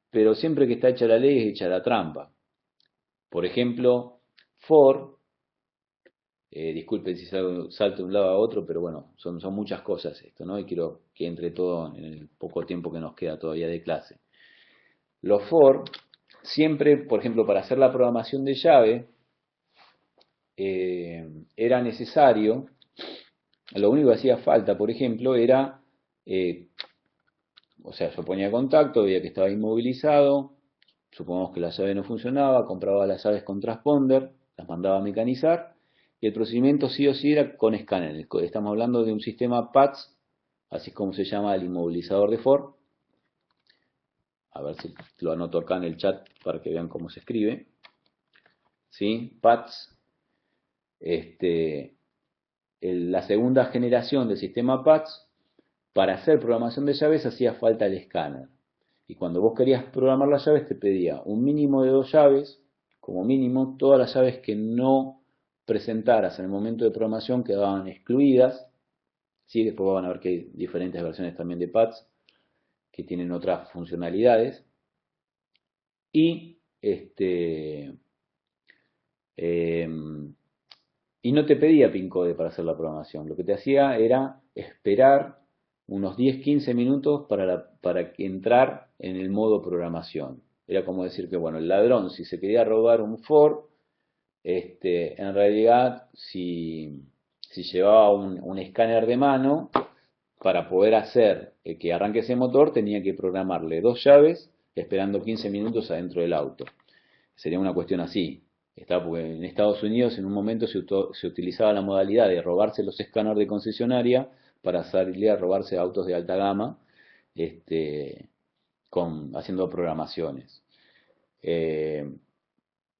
Pero siempre que está hecha la ley es hecha la trampa. Por ejemplo, Ford, disculpen si salto de un lado a otro, pero bueno, son muchas cosas esto, ¿no? Y quiero que entre todo en el poco tiempo que nos queda todavía de clase. Los Ford, siempre, por ejemplo, para hacer la programación de llave, era necesario, lo único que hacía falta, por ejemplo, era, o sea, yo ponía contacto, veía que estaba inmovilizado, supongamos que la llave no funcionaba, compraba las llaves con transponder, las mandaba a mecanizar, y el procedimiento sí o sí era con escáner. Estamos hablando de un sistema PATS, así es como se llama el inmovilizador de Ford. A ver si lo anoto acá en el chat para que vean cómo se escribe. ¿Sí? PATS. La segunda generación del sistema PATS, para hacer programación de llaves hacía falta el escáner. Y cuando vos querías programar las llaves te pedía un mínimo de 2 llaves, como mínimo, todas las llaves que no presentaras en el momento de programación quedaban excluidas. ¿Sí? Después van a ver que hay diferentes versiones también de PATS que tienen otras funcionalidades. Y y no te pedía PIN code para hacer la programación. Lo que te hacía era esperar unos 10-15 minutos para entrar en el modo programación. Era como decir que, bueno, el ladrón, si se quería robar un Ford, en realidad, si llevaba un escáner de mano, para poder hacer que arranque ese motor, tenía que programarle 2 llaves, esperando 15 minutos adentro del auto. Sería una cuestión así. Porque en Estados Unidos en un momento se utilizaba la modalidad de robarse los escáneres de concesionaria para salir a robarse autos de alta gama, haciendo programaciones.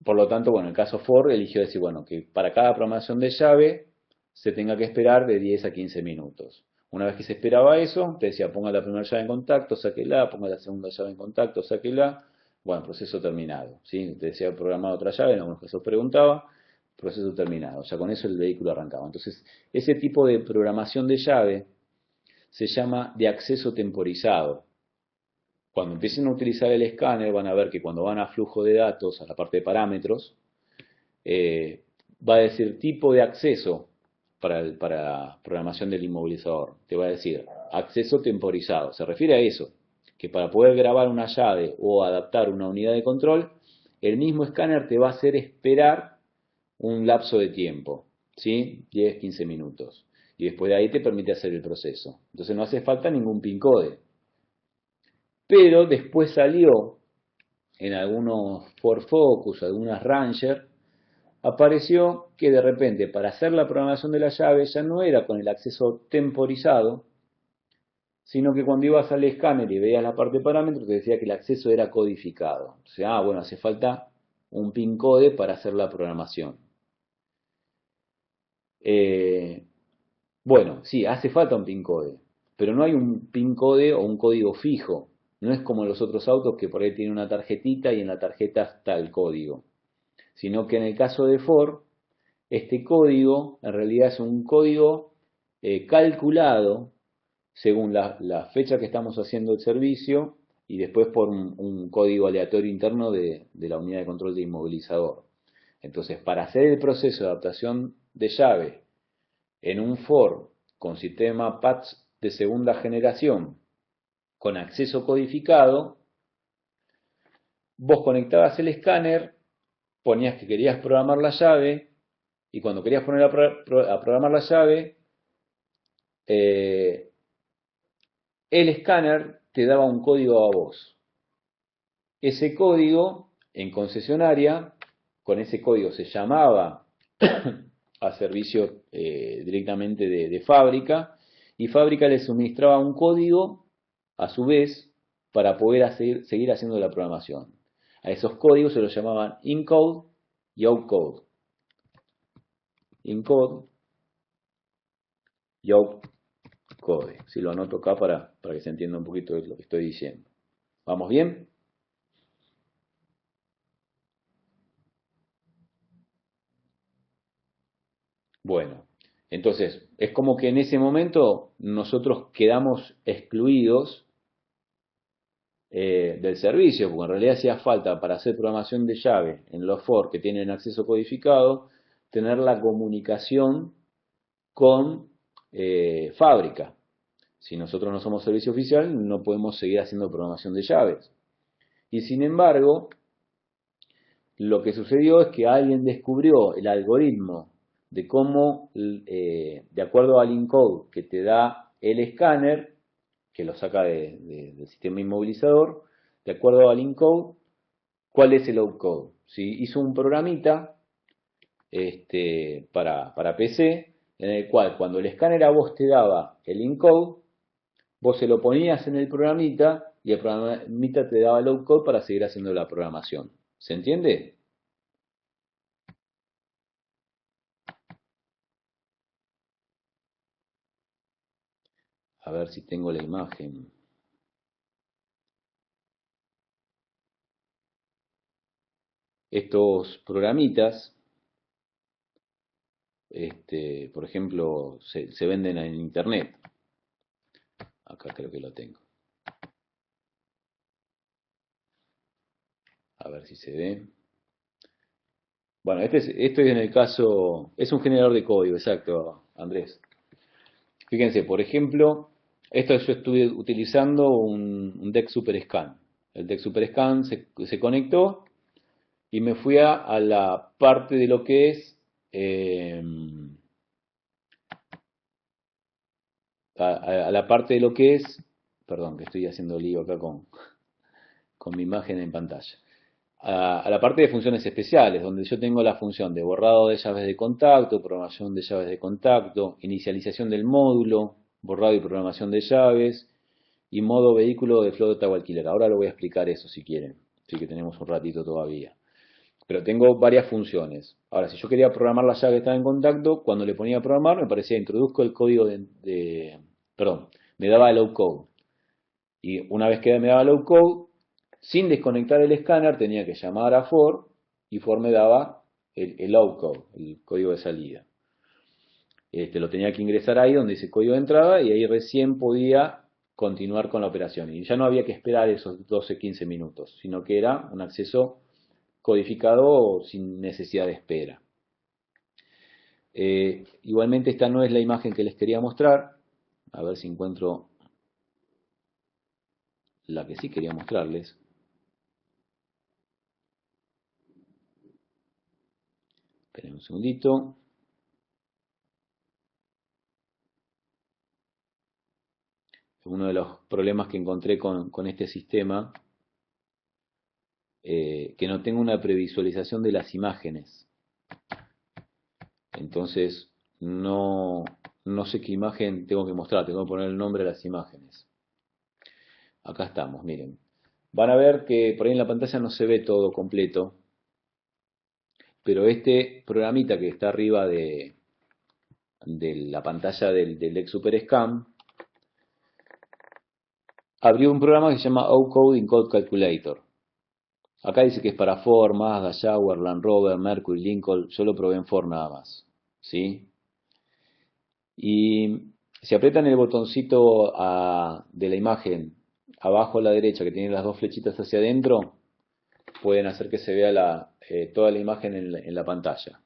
Por lo tanto, bueno, el caso Ford eligió decir, bueno, que para cada programación de llave se tenga que esperar de 10 a 15 minutos. Una vez que se esperaba eso, te decía, ponga la primera llave en contacto, sáquela, ponga la segunda llave en contacto, sáquela. Bueno, proceso terminado. ¿Sí? Te decía programar otra llave, en algunos casos preguntaba, proceso terminado. O sea, con eso el vehículo arrancaba. Entonces, ese tipo de programación de llave se llama de acceso temporizado. Cuando empiecen a utilizar el escáner, van a ver que cuando van a flujo de datos, a la parte de parámetros, va a decir tipo de acceso para programación del inmovilizador. Te va a decir acceso temporizado. Se refiere a eso, que para poder grabar una llave o adaptar una unidad de control, el mismo escáner te va a hacer esperar un lapso de tiempo, ¿sí? 10-15 minutos. Y después de ahí te permite hacer el proceso. Entonces no hace falta ningún PIN code. Pero después salió en algunos Ford Focus, algunas Ranger, apareció que de repente para hacer la programación de la llave ya no era con el acceso temporizado, sino que cuando ibas al escáner y veías la parte de parámetros te decía que el acceso era codificado. O sea, bueno, hace falta un PIN code para hacer la programación. Bueno, sí, hace falta un PIN code, pero no hay un PIN code o un código fijo. No es como los otros autos que por ahí tienen una tarjetita y en la tarjeta está el código. Sino que en el caso de Ford, este código en realidad es un código calculado según la fecha que estamos haciendo el servicio y después por un código aleatorio interno de la unidad de control de inmovilizador. Entonces, para hacer el proceso de adaptación de llave en un Ford con sistema PATS de segunda generación con acceso codificado, vos conectabas el escáner ponías que querías programar la llave y cuando querías poner a programar la llave, el escáner te daba un código a vos. Ese código en concesionaria, con ese código se llamaba a servicio directamente de fábrica y fábrica le suministraba un código a su vez para poder seguir haciendo la programación. A esos códigos se los llamaban encode y outcode. Encode y outcode. Si lo anoto acá para que se entienda un poquito de lo que estoy diciendo. ¿Vamos bien? Bueno, entonces es como que en ese momento nosotros quedamos excluidos del servicio, porque en realidad hacía falta para hacer programación de llave en los for que tienen acceso codificado, tener la comunicación con fábrica. Si nosotros no somos servicio oficial, no podemos seguir haciendo programación de llaves. Y sin embargo, lo que sucedió es que alguien descubrió el algoritmo de cómo, de acuerdo al encode que te da el escáner, que lo saca del sistema inmovilizador, de acuerdo al encode, cuál es el outcode. ¿Sí? Hizo un programita para PC, en el cual cuando el escáner a vos te daba el encode, vos se lo ponías en el programita y el programita te daba el outcode para seguir haciendo la programación. ¿Se entiende? A ver si tengo la imagen. Estos programitas, por ejemplo, se venden en internet. Acá creo que lo tengo. A ver si se ve. Bueno, esto es en el caso, es un generador de código, exacto, Andrés. Fíjense, por ejemplo, esto yo estuve utilizando un DEC SuperScan. El DEC SuperScan se conectó y me fui a la parte de lo que es a la parte de lo que es, perdón, que estoy haciendo lío acá con mi imagen en pantalla. A la parte de funciones especiales, donde yo tengo la función de borrado de llaves de contacto, programación de llaves de contacto, inicialización del módulo, borrado y programación de llaves, y modo vehículo de flota o alquiler. Ahora lo voy a explicar eso si quieren, sí que tenemos un ratito todavía. Pero tengo varias funciones. Ahora, si yo quería programar la llave que estaba en contacto, cuando le ponía a programar, me parecía introduzco el código perdón, me daba el outcode. Y una vez que me daba el outcode, sin desconectar el escáner, tenía que llamar a for y for me daba el outcode, el código de salida. Lo tenía que ingresar ahí donde dice código de entrada y ahí recién podía continuar con la operación. Y ya no había que esperar esos 12-15 minutos, sino que era un acceso codificado sin necesidad de espera. Igualmente esta no es la imagen que les quería mostrar. A ver si encuentro la que sí quería mostrarles. Esperen un segundito. Uno de los problemas que encontré con este sistema, que no tengo una previsualización de las imágenes. Entonces, no sé qué imagen tengo que mostrar, tengo que poner el nombre de las imágenes. Acá estamos, miren. Van a ver que por ahí en la pantalla no se ve todo completo, pero este programita que está arriba de la pantalla del Lex Super Scan abrió un programa que se llama Outcode Encode Calculator. Acá dice que es para Ford, Mazda, Jaguar, Land Rover, Mercury, Lincoln. Yo lo probé en Ford nada más. ¿Sí? Y si aprietan el botoncito de la imagen abajo a la derecha que tiene las dos flechitas hacia adentro, pueden hacer que se vea toda la imagen en la pantalla.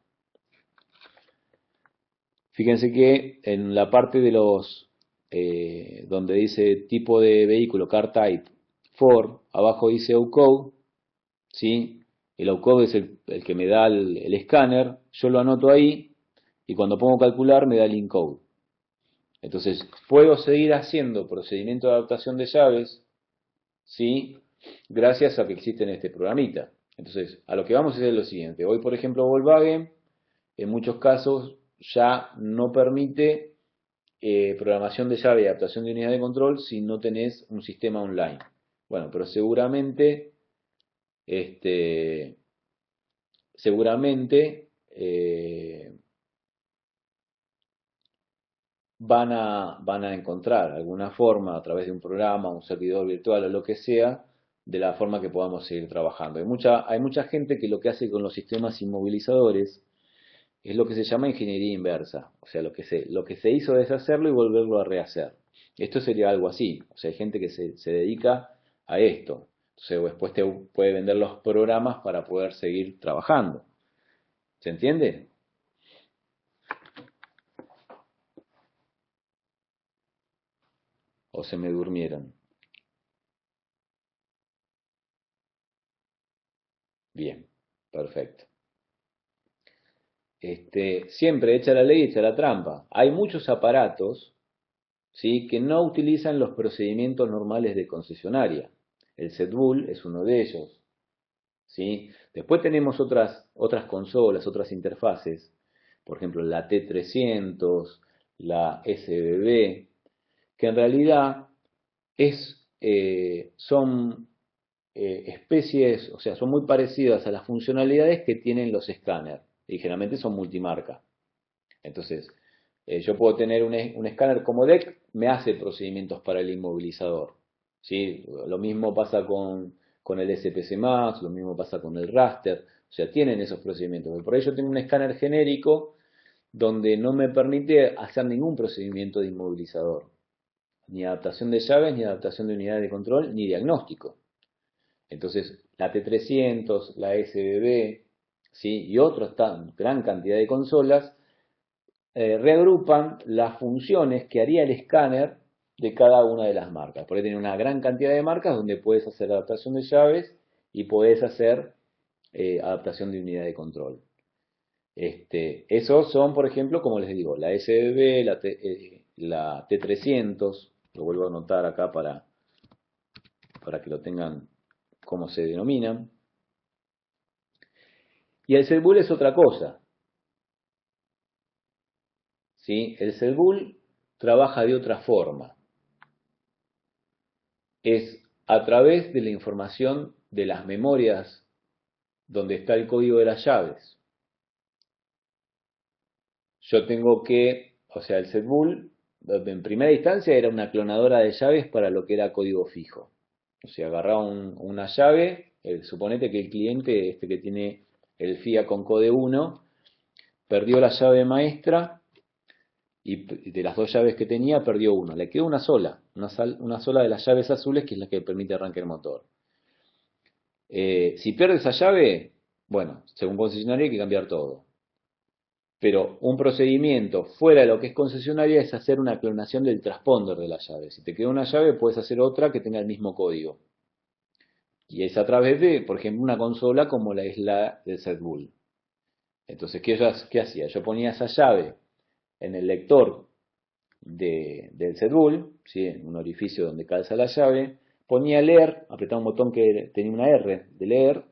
Fíjense que en la parte de donde dice tipo de vehículo, car type, Ford, abajo dice Outcode, ¿sí? el opcode es el que me da el escáner, yo lo anoto ahí y cuando pongo calcular me da el encode. Entonces, puedo seguir haciendo procedimiento de adaptación de llaves, ¿sí? Gracias a que existe en este programita. Entonces, a lo que vamos a hacer es lo siguiente. Hoy, por ejemplo, Volkswagen, en muchos casos, ya no permite programación de llave y adaptación de unidad de control si no tenés un sistema online. Bueno, pero este, seguramente van a encontrar alguna forma a través de un programa, un servidor virtual o lo que sea, de la forma que podamos seguir trabajando. Hay mucha gente que lo que hace con los sistemas inmovilizadores es lo que se llama ingeniería inversa, o sea, lo que se hizo deshacerlo y volverlo a rehacer. Esto sería algo así, o sea, hay gente que se dedica a esto. Entonces, después te puede vender los programas para poder seguir trabajando. ¿Se entiende? ¿O se me durmieron? Bien, perfecto. Siempre echa la ley, echa la trampa. Hay muchos aparatos, ¿sí?, que no utilizan los procedimientos normales de concesionaria. El ZBUL es uno de ellos, ¿sí? Después tenemos otras consolas, otras interfaces, por ejemplo la T300, la SBB, que en realidad son especies, o sea, son muy parecidas a las funcionalidades que tienen los escáneres, y generalmente son multimarca. Entonces, yo puedo tener un escáner como DEC, me hace procedimientos para el inmovilizador, ¿sí? Lo mismo pasa con el SPC+, lo mismo pasa con el raster, o sea, tienen esos procedimientos. Por ello tengo un escáner genérico donde no me permite hacer ningún procedimiento de inmovilizador, ni adaptación de llaves, ni adaptación de unidades de control, ni diagnóstico. Entonces, la T300, la SBB, ¿sí?, y otros, gran cantidad de consolas, reagrupan las funciones que haría el escáner de cada una de las marcas. Porque tiene una gran cantidad de marcas donde puedes hacer adaptación de llaves y puedes hacer adaptación de unidad de control. Esos son, por ejemplo, como les digo, la SBB, la T300, lo vuelvo a anotar acá para que lo tengan como se denominan. Y el ZBUL es otra cosa, ¿sí? El ZBUL trabaja de otra forma. Es a través de la información de las memorias donde está el código de las llaves. Yo tengo que, o sea, el ZBUL en primera instancia era una clonadora de llaves para lo que era código fijo. O sea, agarraba una llave, suponete que el cliente, que tiene el FIA con code 1, perdió la llave maestra y de las dos llaves que tenía perdió una. Le quedó una sola de las llaves azules que es la que permite arrancar el motor. Si pierde esa llave, bueno, según concesionaria hay que cambiar todo. Pero un procedimiento fuera de lo que es concesionaria es hacer una clonación del transponder de la llave. Si te queda una llave, puedes hacer otra que tenga el mismo código. Y es a través de, por ejemplo, una consola como la es la del ZBUL. Entonces, ¿qué hacía? Yo ponía esa llave en el lector del ZBUL, ¿sí?, en un orificio donde calza la llave, ponía leer, apretaba un botón que tenía una R de leer,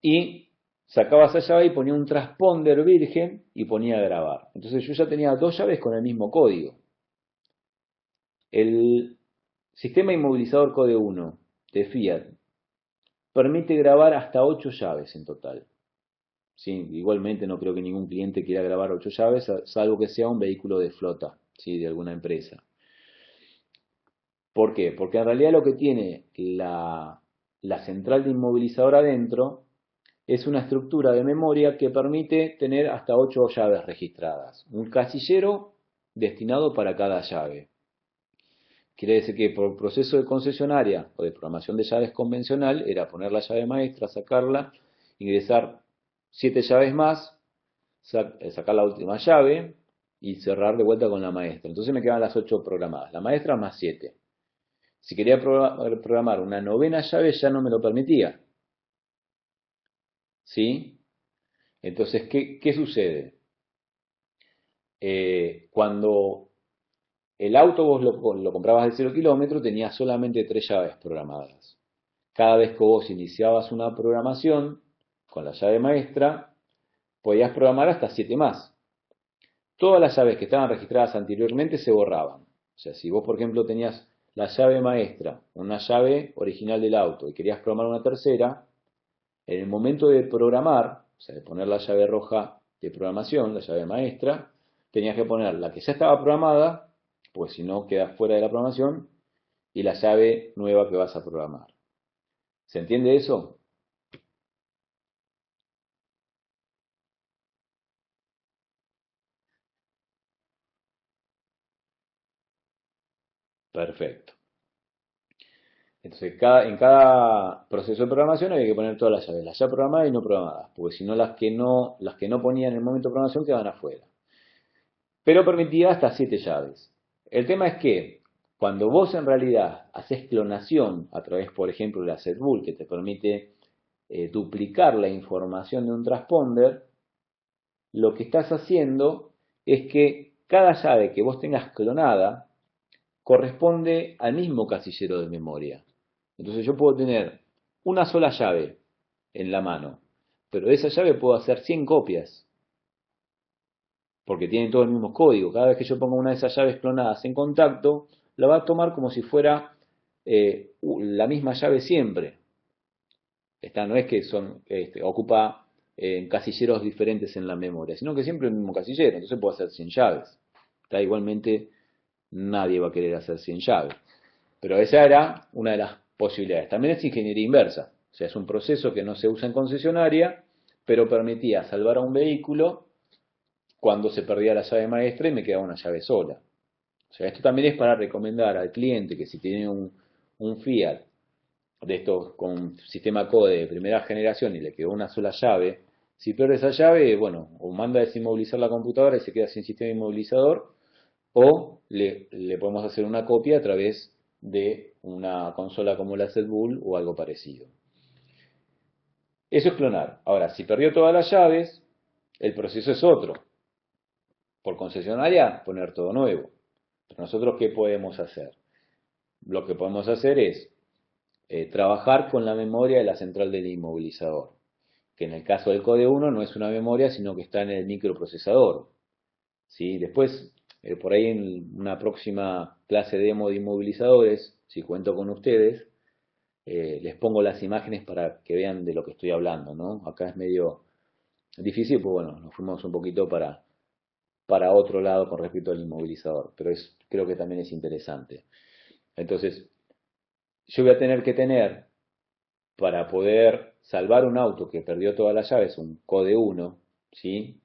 y sacaba esa llave y ponía un transponder virgen y ponía a grabar. Entonces yo ya tenía dos llaves con el mismo código. El sistema inmovilizador Code 1 de Fiat permite grabar hasta 8 llaves en total. ¿Sí? Igualmente no creo que ningún cliente quiera grabar 8 llaves, salvo que sea un vehículo de flota, ¿sí?, de alguna empresa. ¿Por qué? Porque en realidad lo que tiene la central de inmovilizador adentro es una estructura de memoria que permite tener hasta 8 llaves registradas. Un casillero destinado para cada llave. Quiere decir que por proceso de concesionaria o de programación de llaves convencional era poner la llave maestra, sacarla, ingresar 7 llaves más, sacar la última llave y cerrar de vuelta con la maestra. Entonces me quedan las 8 programadas. La maestra más 7. Si quería programar una novena llave ya no me lo permitía. ¿sí? Entonces, ¿qué sucede? Cuando el auto vos lo comprabas de 0 kilómetros, tenía solamente 3 llaves programadas. Cada vez que vos iniciabas una programación con la llave maestra, podías programar hasta 7 más. Todas las llaves que estaban registradas anteriormente se borraban. O sea, si vos, por ejemplo, tenías la llave maestra, una llave original del auto, y querías programar una tercera, en el momento de programar, o sea, de poner la llave roja de programación, la llave maestra, tenías que poner la que ya estaba programada, pues si no quedas fuera de la programación, y la llave nueva que vas a programar. ¿Se entiende eso? Perfecto. Entonces, en cada proceso de programación había que poner todas las llaves programadas y no programadas, porque si no las que no ponían en el momento de programación quedaban afuera. Pero permitía hasta 7 llaves. El tema es que cuando vos en realidad haces clonación a través, por ejemplo, de la setbool, que te permite duplicar la información de un transponder, lo que estás haciendo es que cada llave que vos tengas clonada corresponde al mismo casillero de memoria. Entonces yo puedo tener una sola llave en la mano, pero de esa llave puedo hacer 100 copias, porque tienen todo el mismo código. Cada vez que yo ponga una de esas llaves clonadas en contacto, la va a tomar como si fuera la misma llave siempre. Esta no es que ocupa casilleros diferentes en la memoria, sino que siempre el mismo casillero. Entonces puedo hacer 100 llaves. Igualmente nadie va a querer hacer 100 llaves. Pero esa era una de las posibilidades. También es ingeniería inversa. O sea, es un proceso que no se usa en concesionaria, pero permitía salvar a un vehículo cuando se perdía la llave maestra y me quedaba una llave sola. O sea, esto también es para recomendar al cliente que si tiene un Fiat de estos con sistema CODE de primera generación y le quedó una sola llave, si pierde esa llave, bueno, o manda a desinmovilizar la computadora y se queda sin sistema inmovilizador, o le podemos hacer una copia a través de una consola como la ZBull o algo parecido. Eso es clonar. Ahora, si perdió todas las llaves, el proceso es otro. Por concesionaria, poner todo nuevo. Pero nosotros, ¿qué podemos hacer? Lo que podemos hacer es trabajar con la memoria de la central del inmovilizador, que en el caso del Code 1 no es una memoria, sino que está en el microprocesador. ¿Sí? Después, por ahí en una próxima clase demo de inmovilizadores, si cuento con ustedes, les pongo las imágenes para que vean de lo que estoy hablando, ¿no? Acá es medio difícil, pues bueno, nos fuimos un poquito para otro lado con respecto al inmovilizador, pero creo que también es interesante. Entonces, yo voy a tener que tener, para poder salvar un auto que perdió todas las llaves, un Code 1, ¿sí?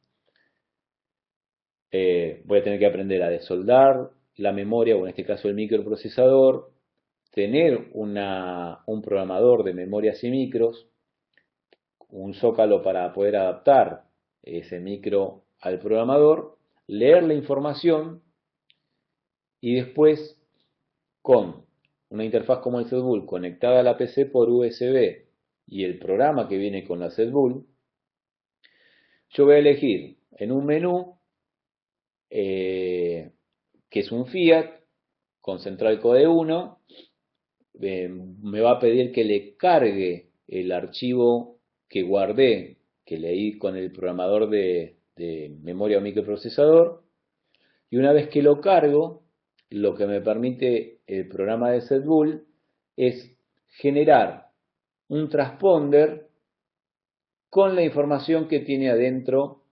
Voy a tener que aprender a desoldar la memoria, o en este caso el microprocesador, tener un programador de memorias y micros, un zócalo para poder adaptar ese micro al programador, leer la información y después con una interfaz como el ZBull conectada a la PC por USB y el programa que viene con la ZBull, yo voy a elegir en un menú que es un Fiat con central Code 1, me va a pedir que le cargue el archivo que guardé, que leí con el programador de memoria o microprocesador, y una vez que lo cargo, lo que me permite el programa de ZBull es generar un transponder con la información que tiene adentro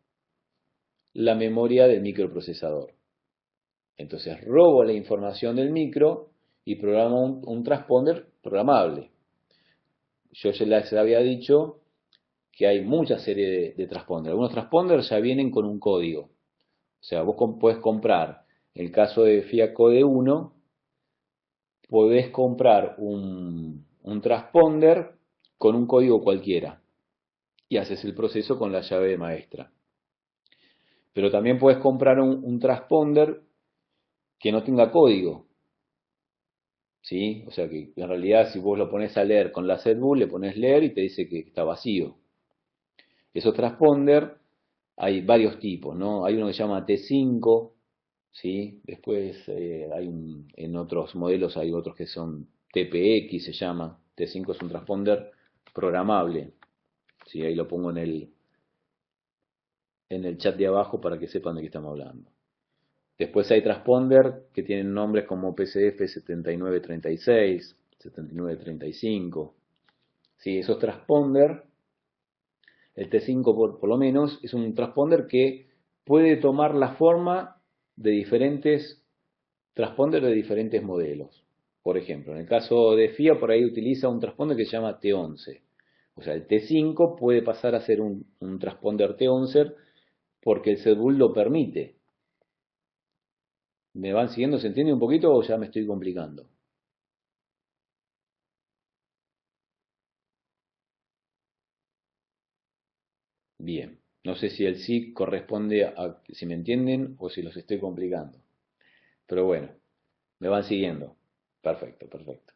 la memoria del microprocesador. Entonces robo la información del micro y programo un transponder programable. Yo ya les había dicho que hay muchas series de transponders. Algunos transponders ya vienen con un código. O sea, vos podés comprar, en el caso de Fiat Code 1, podés comprar un transponder con un código cualquiera y haces el proceso con la llave maestra. Pero también puedes comprar un transponder que no tenga código, ¿sí? O sea que en realidad si vos lo pones a leer con la setbool, le pones leer y te dice que está vacío. Esos transponder hay varios tipos, ¿no? Hay uno que se llama T5, ¿sí? Después en otros modelos hay otros que son TPX, se llama. T5 es un transponder programable. ¿Sí? Ahí lo pongo en el chat de abajo para que sepan de qué estamos hablando. Después hay transponder que tienen nombres como PCF 7936, 7935. ¿Sí? Esos transponder, el T5 por lo menos, es un transponder que puede tomar la forma de diferentes transponder de diferentes modelos. Por ejemplo, en el caso de FIA, por ahí utiliza un transponder que se llama T11. O sea, el T5 puede pasar a ser un transponder T11 porque el CEDUL lo permite. ¿Me van siguiendo? ¿Se entiende un poquito o ya me estoy complicando? Bien. No sé si el sí corresponde a si me entienden o si los estoy complicando. Pero bueno, me van siguiendo. Perfecto, perfecto.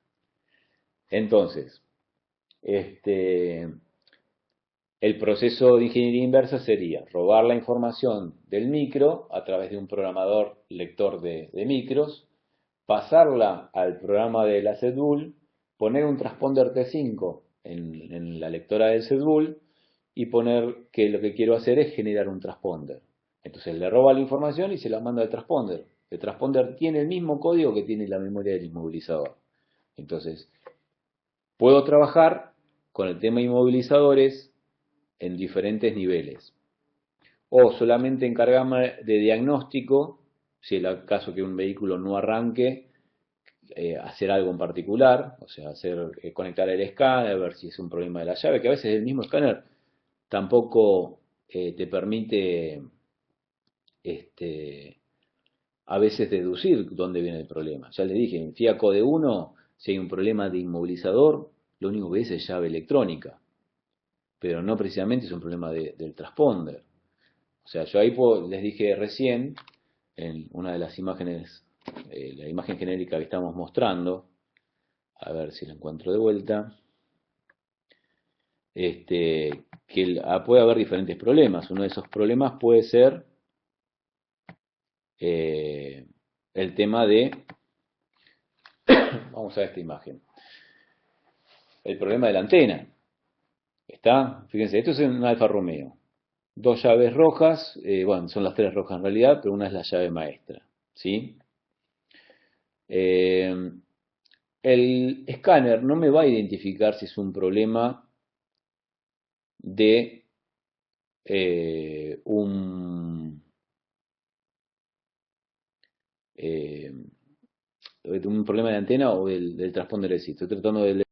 Entonces, este, el proceso de ingeniería inversa sería robar la información del micro a través de un programador lector de micros, pasarla al programa de la CEDUL, poner un transponder T5 en la lectora del CEDUL y poner que lo que quiero hacer es generar un transponder. Entonces le roba la información y se la manda al transponder. El transponder tiene el mismo código que tiene la memoria del inmovilizador. Entonces, puedo trabajar con el tema inmovilizadores en diferentes niveles. O solamente encargarme de diagnóstico, si es el caso que un vehículo no arranque, hacer algo en particular, o sea, conectar el escáner, ver si es un problema de la llave, que a veces el mismo escáner tampoco te permite este, a veces deducir dónde viene el problema. Ya les dije, en FIA Code 1, si hay un problema de inmovilizador, lo único que es llave electrónica, pero no precisamente es un problema del transponder. O sea, yo ahí les dije recién, en una de las imágenes, la imagen genérica que estamos mostrando, a ver si la encuentro de vuelta, que puede haber diferentes problemas. Uno de esos problemas puede ser eh, el tema de, vamos a ver esta imagen, el problema de la antena. ¿Está? Fíjense, esto es un Alfa Romeo. Dos llaves rojas, bueno, son las tres rojas en realidad, pero una es la llave maestra. ¿Sí? Eh, el escáner no me va a identificar si es un problema de eh, un problema de antena o del transponder de sí. Estoy tratando de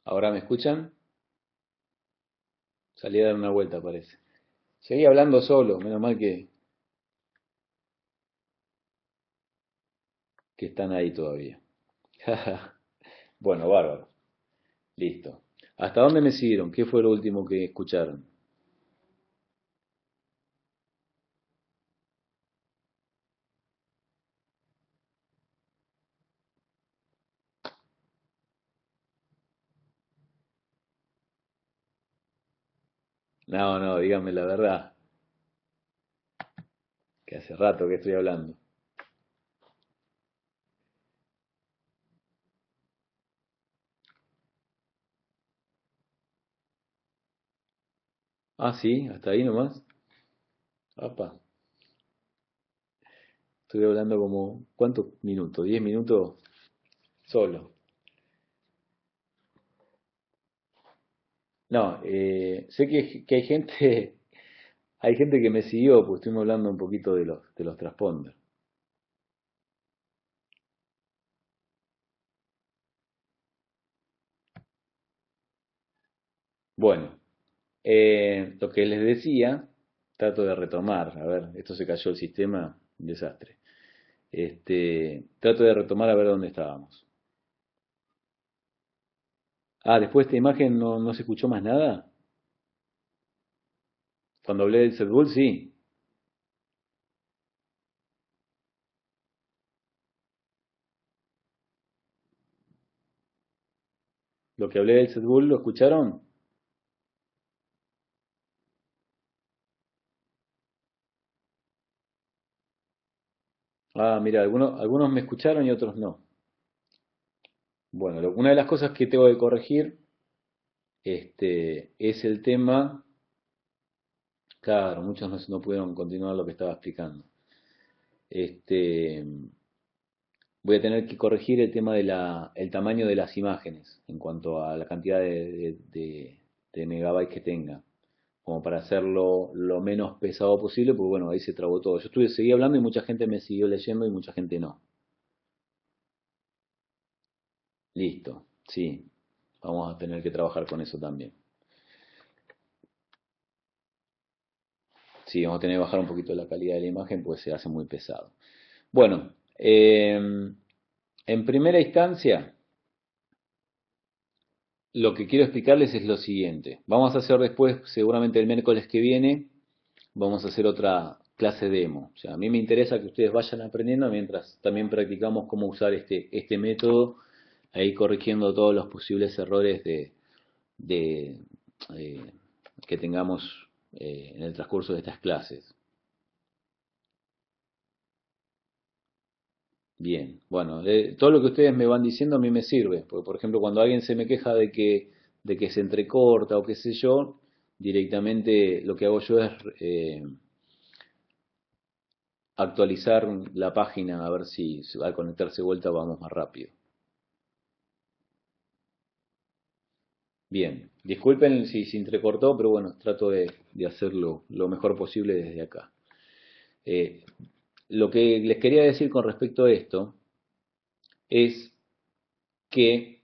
¿Ahora me escuchan? Salí a dar una vuelta, parece. Seguí hablando solo, menos mal que están ahí todavía. Bueno, bárbaro. Listo. ¿Hasta dónde me siguieron? ¿Qué fue lo último que escucharon? No, no, díganme la verdad, que hace rato que estoy hablando. Ah, sí, hasta ahí nomás. Apa, estoy hablando como, ¿cuántos minutos? ¿10 minutos solo? No, sé que hay gente que me siguió, pues estuvimos hablando un poquito de los transponders. Bueno, lo que les decía, trato de retomar, a ver, esto se cayó el sistema, un desastre. Trato de retomar a ver dónde estábamos. Ah, después de esta imagen no se escuchó más nada. Cuando hablé del Set Bull, sí. Lo que hablé del Set Bull, ¿lo escucharon? Ah, mira, algunos me escucharon y otros no. Bueno, una de las cosas que tengo que corregir, es el tema, claro, muchos no pudieron continuar lo que estaba explicando. Este, Voy a tener que corregir el tema el tamaño de las imágenes en cuanto a la cantidad de megabytes que tenga, como para hacerlo lo menos pesado posible, porque bueno, ahí se trabó todo. Seguí hablando y mucha gente me siguió leyendo y mucha gente no. Listo, sí, vamos a tener que trabajar con eso también. Sí, vamos a tener que bajar un poquito la calidad de la imagen, pues se hace muy pesado. Bueno, en primera instancia, lo que quiero explicarles es lo siguiente. Vamos a hacer después, seguramente el miércoles que viene, vamos a hacer otra clase demo. O sea, a mí me interesa que ustedes vayan aprendiendo mientras también practicamos cómo usar este método, ahí corrigiendo todos los posibles errores de, eh, que tengamos en el transcurso de estas clases. Bien, bueno, todo lo que ustedes me van diciendo a mí me sirve, porque por ejemplo cuando alguien se me queja de que se entrecorta o qué sé yo, directamente lo que hago yo es actualizar la página a ver si al conectarse de vuelta vamos más rápido. Bien, disculpen si se entrecortó, pero bueno, trato de hacerlo lo mejor posible desde acá. Eh, lo que les quería decir con respecto a esto es que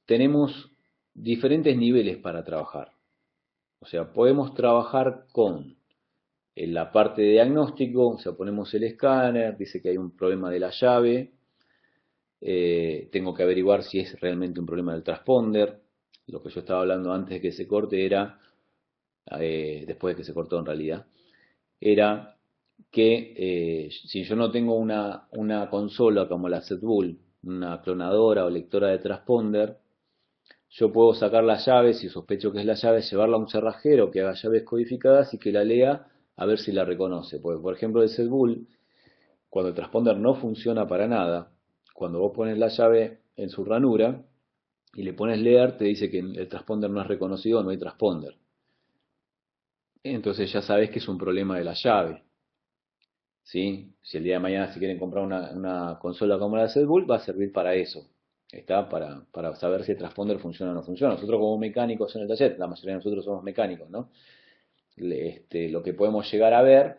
tenemos diferentes niveles para trabajar. O sea, podemos trabajar con la parte de diagnóstico, o sea, ponemos el escáner, dice que hay un problema de la llave, tengo que averiguar si es realmente un problema del transponder. Lo que yo estaba hablando antes de que se corte era, después de que se cortó en realidad, era que si yo no tengo una consola como la ZBull, una clonadora o lectora de transponder, yo puedo sacar la llave, si sospecho que es la llave, llevarla a un cerrajero que haga llaves codificadas y que la lea a ver si la reconoce. Porque, por ejemplo, el setbull, cuando el transponder no funciona para nada, cuando vos pones la llave en su ranura y le pones leer, te dice que el transponder no es reconocido, no hay transponder. Entonces ya sabes que es un problema de la llave. ¿Sí? Si el día de mañana si quieren comprar una consola como la setbull, va a servir para eso. Está para saber si el transponder funciona o no funciona. Nosotros como mecánicos en el taller, la mayoría de nosotros somos mecánicos, ¿no? Lo que podemos llegar a ver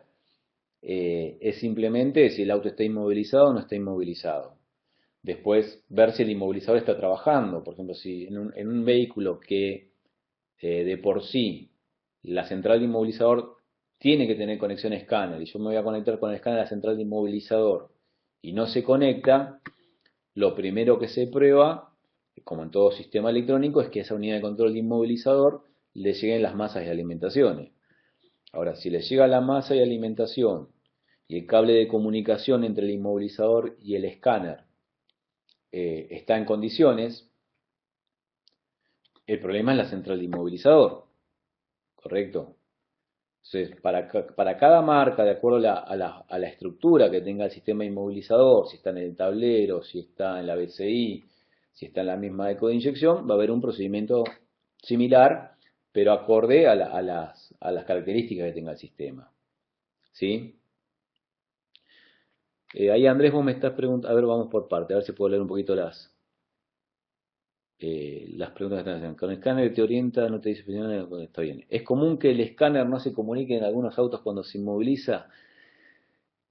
es simplemente si el auto está inmovilizado o no está inmovilizado. Después, ver si el inmovilizador está trabajando. Por ejemplo, si en un vehículo que de por sí la central de inmovilizador tiene que tener conexión escáner y yo me voy a conectar con el escáner a la central de inmovilizador y no se conecta, lo primero que se prueba, como en todo sistema electrónico, es que a esa unidad de control de inmovilizador le lleguen las masas de alimentaciones. Ahora, si le llega la masa de alimentación y el cable de comunicación entre el inmovilizador y el escáner está en condiciones, el problema es la central de inmovilizador, ¿correcto? Entonces, para cada marca, de acuerdo a la estructura que tenga el sistema inmovilizador, si está en el tablero, si está en la BCI, si está en la misma eco de inyección, va a haber un procedimiento similar, pero acorde a las características que tenga el sistema. ¿Sí? Ahí Andrés, vos me estás preguntando, a ver, vamos por parte, a ver si puedo leer un poquito las preguntas que están haciendo. Con el escáner te orienta, no te dice, está bien. ¿Es común que el escáner no se comunique en algunos autos cuando se inmoviliza?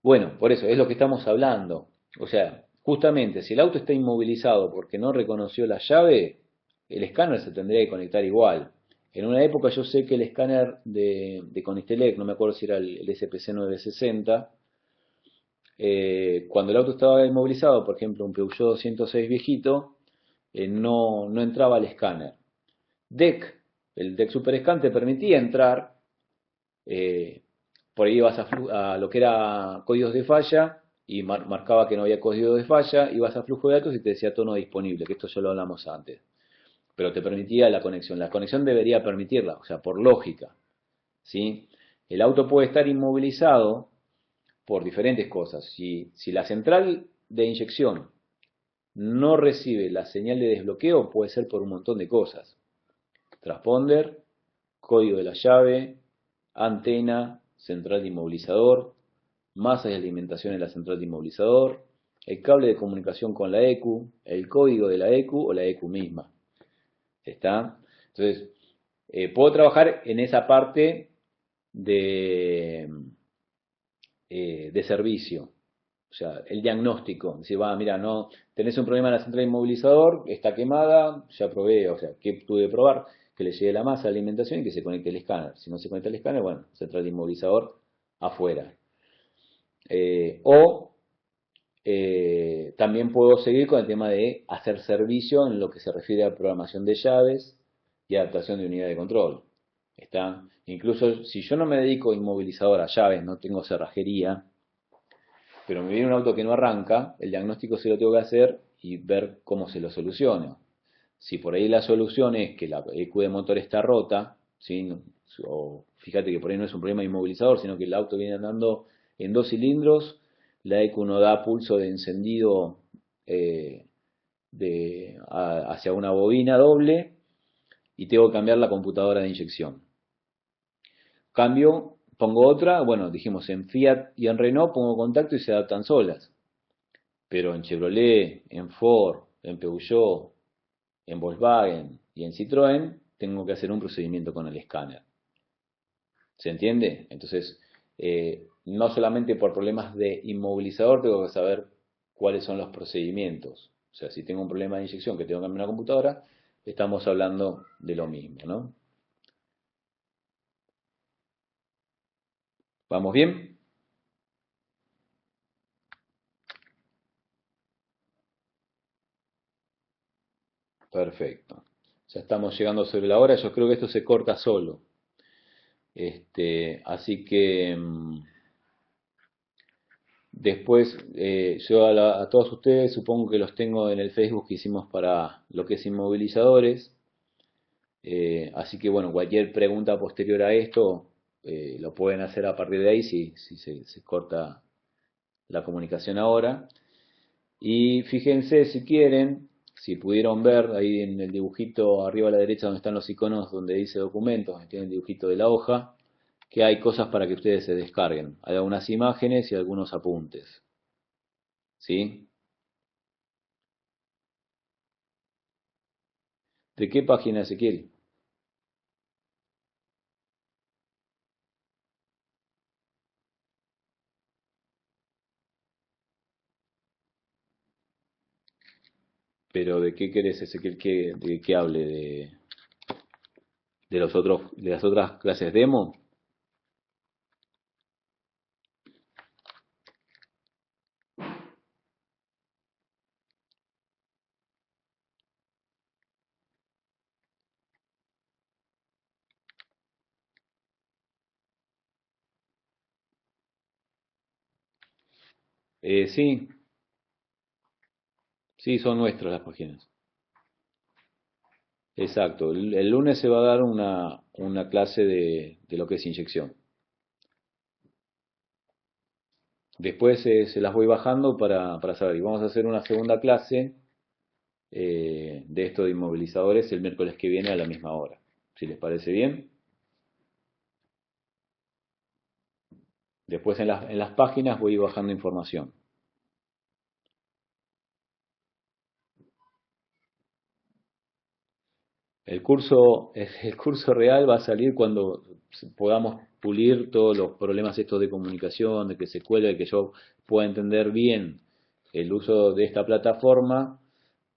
Bueno, por eso, es lo que estamos hablando. O sea, justamente, si el auto está inmovilizado porque no reconoció la llave, el escáner se tendría que conectar igual. En una época yo sé que el escáner de Conistelec, no me acuerdo si era el SPC 960, cuando el auto estaba inmovilizado, por ejemplo, un Peugeot 206 viejito, no entraba al escáner. DEC, el DEC Superscan te permitía entrar, eh, por ahí ibas a lo que era códigos de falla y marcaba que no había código de falla, ibas a flujo de datos y te decía tono disponible, que esto ya lo hablamos antes. Pero te permitía la conexión. La conexión debería permitirla, o sea, por lógica. ¿Sí? El auto puede estar inmovilizado por diferentes cosas. Si la central de inyección no recibe la señal de desbloqueo, puede ser por un montón de cosas. Transponder, código de la llave, antena, central de inmovilizador, masa de alimentación en la central de inmovilizador, el cable de comunicación con la ECU, el código de la ECU o la ECU misma. ¿Está? Entonces, puedo trabajar en esa parte de servicio. O sea, el diagnóstico. Decir, va, mira, no, tenés un problema en la central de inmovilizador, está quemada, ya probé, o sea, ¿qué tuve que probar? Que le llegue la masa de alimentación y que se conecte el escáner. Si no se conecta el escáner, bueno, central de inmovilizador afuera. También puedo seguir con el tema de hacer servicio en lo que se refiere a programación de llaves y adaptación de unidad de control. ¿Está? Incluso si yo no me dedico a inmovilizador a llaves, no tengo cerrajería, pero me viene un auto que no arranca, el diagnóstico se lo tengo que hacer y ver cómo se lo soluciona. Si por ahí la solución es que la ECU de motor está rota, ¿sí? O fíjate que por ahí no es un problema de inmovilizador, sino que el auto viene andando en 2 cilindros, la ECU no da pulso de encendido hacia una bobina doble y tengo que cambiar la computadora de inyección. Cambio, pongo otra, bueno, dijimos en Fiat y en Renault pongo contacto y se adaptan solas. Pero en Chevrolet, en Ford, en Peugeot, en Volkswagen y en Citroën tengo que hacer un procedimiento con el escáner. ¿Se entiende? Entonces, no solamente por problemas de inmovilizador tengo que saber cuáles son los procedimientos. O sea, si tengo un problema de inyección que tengo que cambiar una computadora, estamos hablando de lo mismo, ¿no? ¿Vamos bien? Perfecto. Ya estamos llegando sobre la hora, yo creo que esto se corta solo. Así que después yo a todos ustedes supongo que los tengo en el Facebook que hicimos para lo que es inmovilizadores. Así que bueno, cualquier pregunta posterior a esto lo pueden hacer a partir de ahí si se corta la comunicación ahora. Y fíjense si quieren, si pudieron ver ahí en el dibujito arriba a la derecha donde están los iconos donde dice documentos, tiene el dibujito de la hoja, que hay cosas para que ustedes se descarguen. Hay algunas imágenes y algunos apuntes. ¿Sí? ¿De qué página, Ezequiel? Pero ¿de qué querés, Ezequiel, de qué hable? De los otros, de las otras clases demo? Sí, sí, son nuestras las páginas. Exacto. El lunes se va a dar una clase de lo que es inyección. Después se las voy bajando para saber. Y vamos a hacer una segunda clase de esto de inmovilizadores el miércoles que viene a la misma hora. Si les parece bien. Después en las páginas voy bajando información. El curso real va a salir cuando podamos pulir todos los problemas estos de comunicación, de que se cuelgue, que yo pueda entender bien el uso de esta plataforma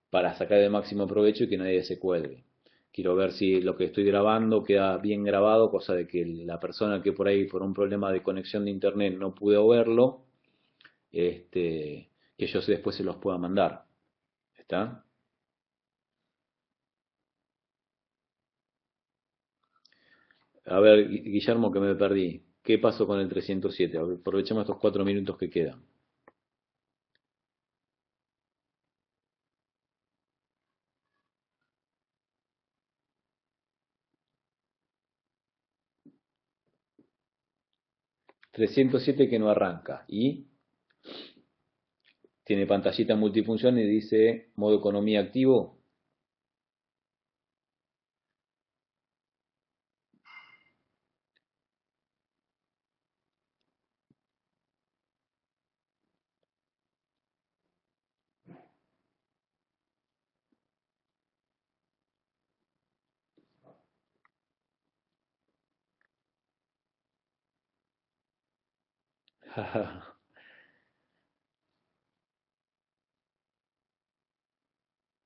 para sacar el máximo provecho y que nadie se cuelgue. Quiero ver si lo que estoy grabando queda bien grabado, cosa de que la persona que por ahí por un problema de conexión de internet no pudo verlo, que yo después se los pueda mandar. ¿Está? A ver, Guillermo, que me perdí. ¿Qué pasó con el 307? Aprovechemos estos 4 minutos que quedan. 307 que no arranca y tiene pantallita multifunción y dice modo economía activo.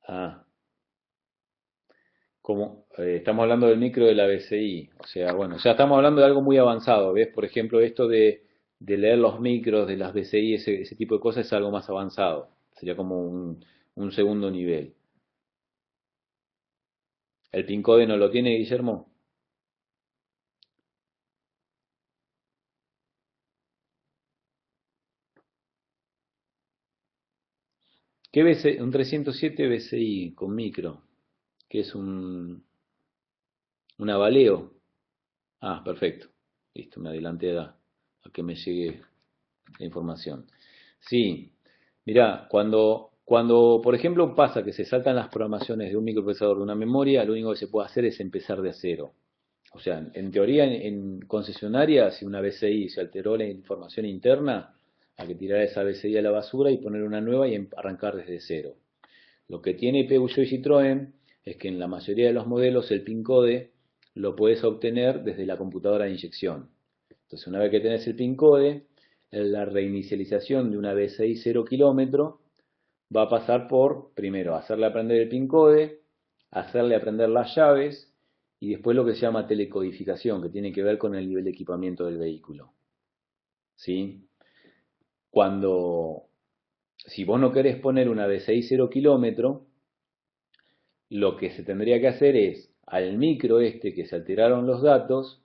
Ah, como estamos hablando del micro de la BCI, o sea, bueno, ya estamos hablando de algo muy avanzado, ¿ves? Por ejemplo, esto de leer los micros de las BCI, ese tipo de cosas es algo más avanzado, sería como un segundo nivel. ¿El PIN code no lo tiene, Guillermo? ¿Qué BCI? Un 307 BCI con micro, que es un avaleo. Ah, perfecto. Listo, me adelanté a que me llegue la información. Sí, mirá, cuando por ejemplo pasa que se saltan las programaciones de un microprocesador de una memoria, lo único que se puede hacer es empezar de cero. O sea, en teoría en concesionaria, si una BCI se alteró la información interna, hay que tirar esa BCI a la basura y poner una nueva y arrancar desde cero. Lo que tiene Peugeot y Citroën es que en la mayoría de los modelos el PIN code lo puedes obtener desde la computadora de inyección. Entonces, una vez que tenés el PIN code, la reinicialización de una BCI 0 kilómetro va a pasar por, primero, hacerle aprender el PIN code, hacerle aprender las llaves y después lo que se llama telecodificación, que tiene que ver con el nivel de equipamiento del vehículo. ¿Sí? Cuando, si vos no querés poner una BCI 0 kilómetro, lo que se tendría que hacer es, al micro este que se alteraron los datos,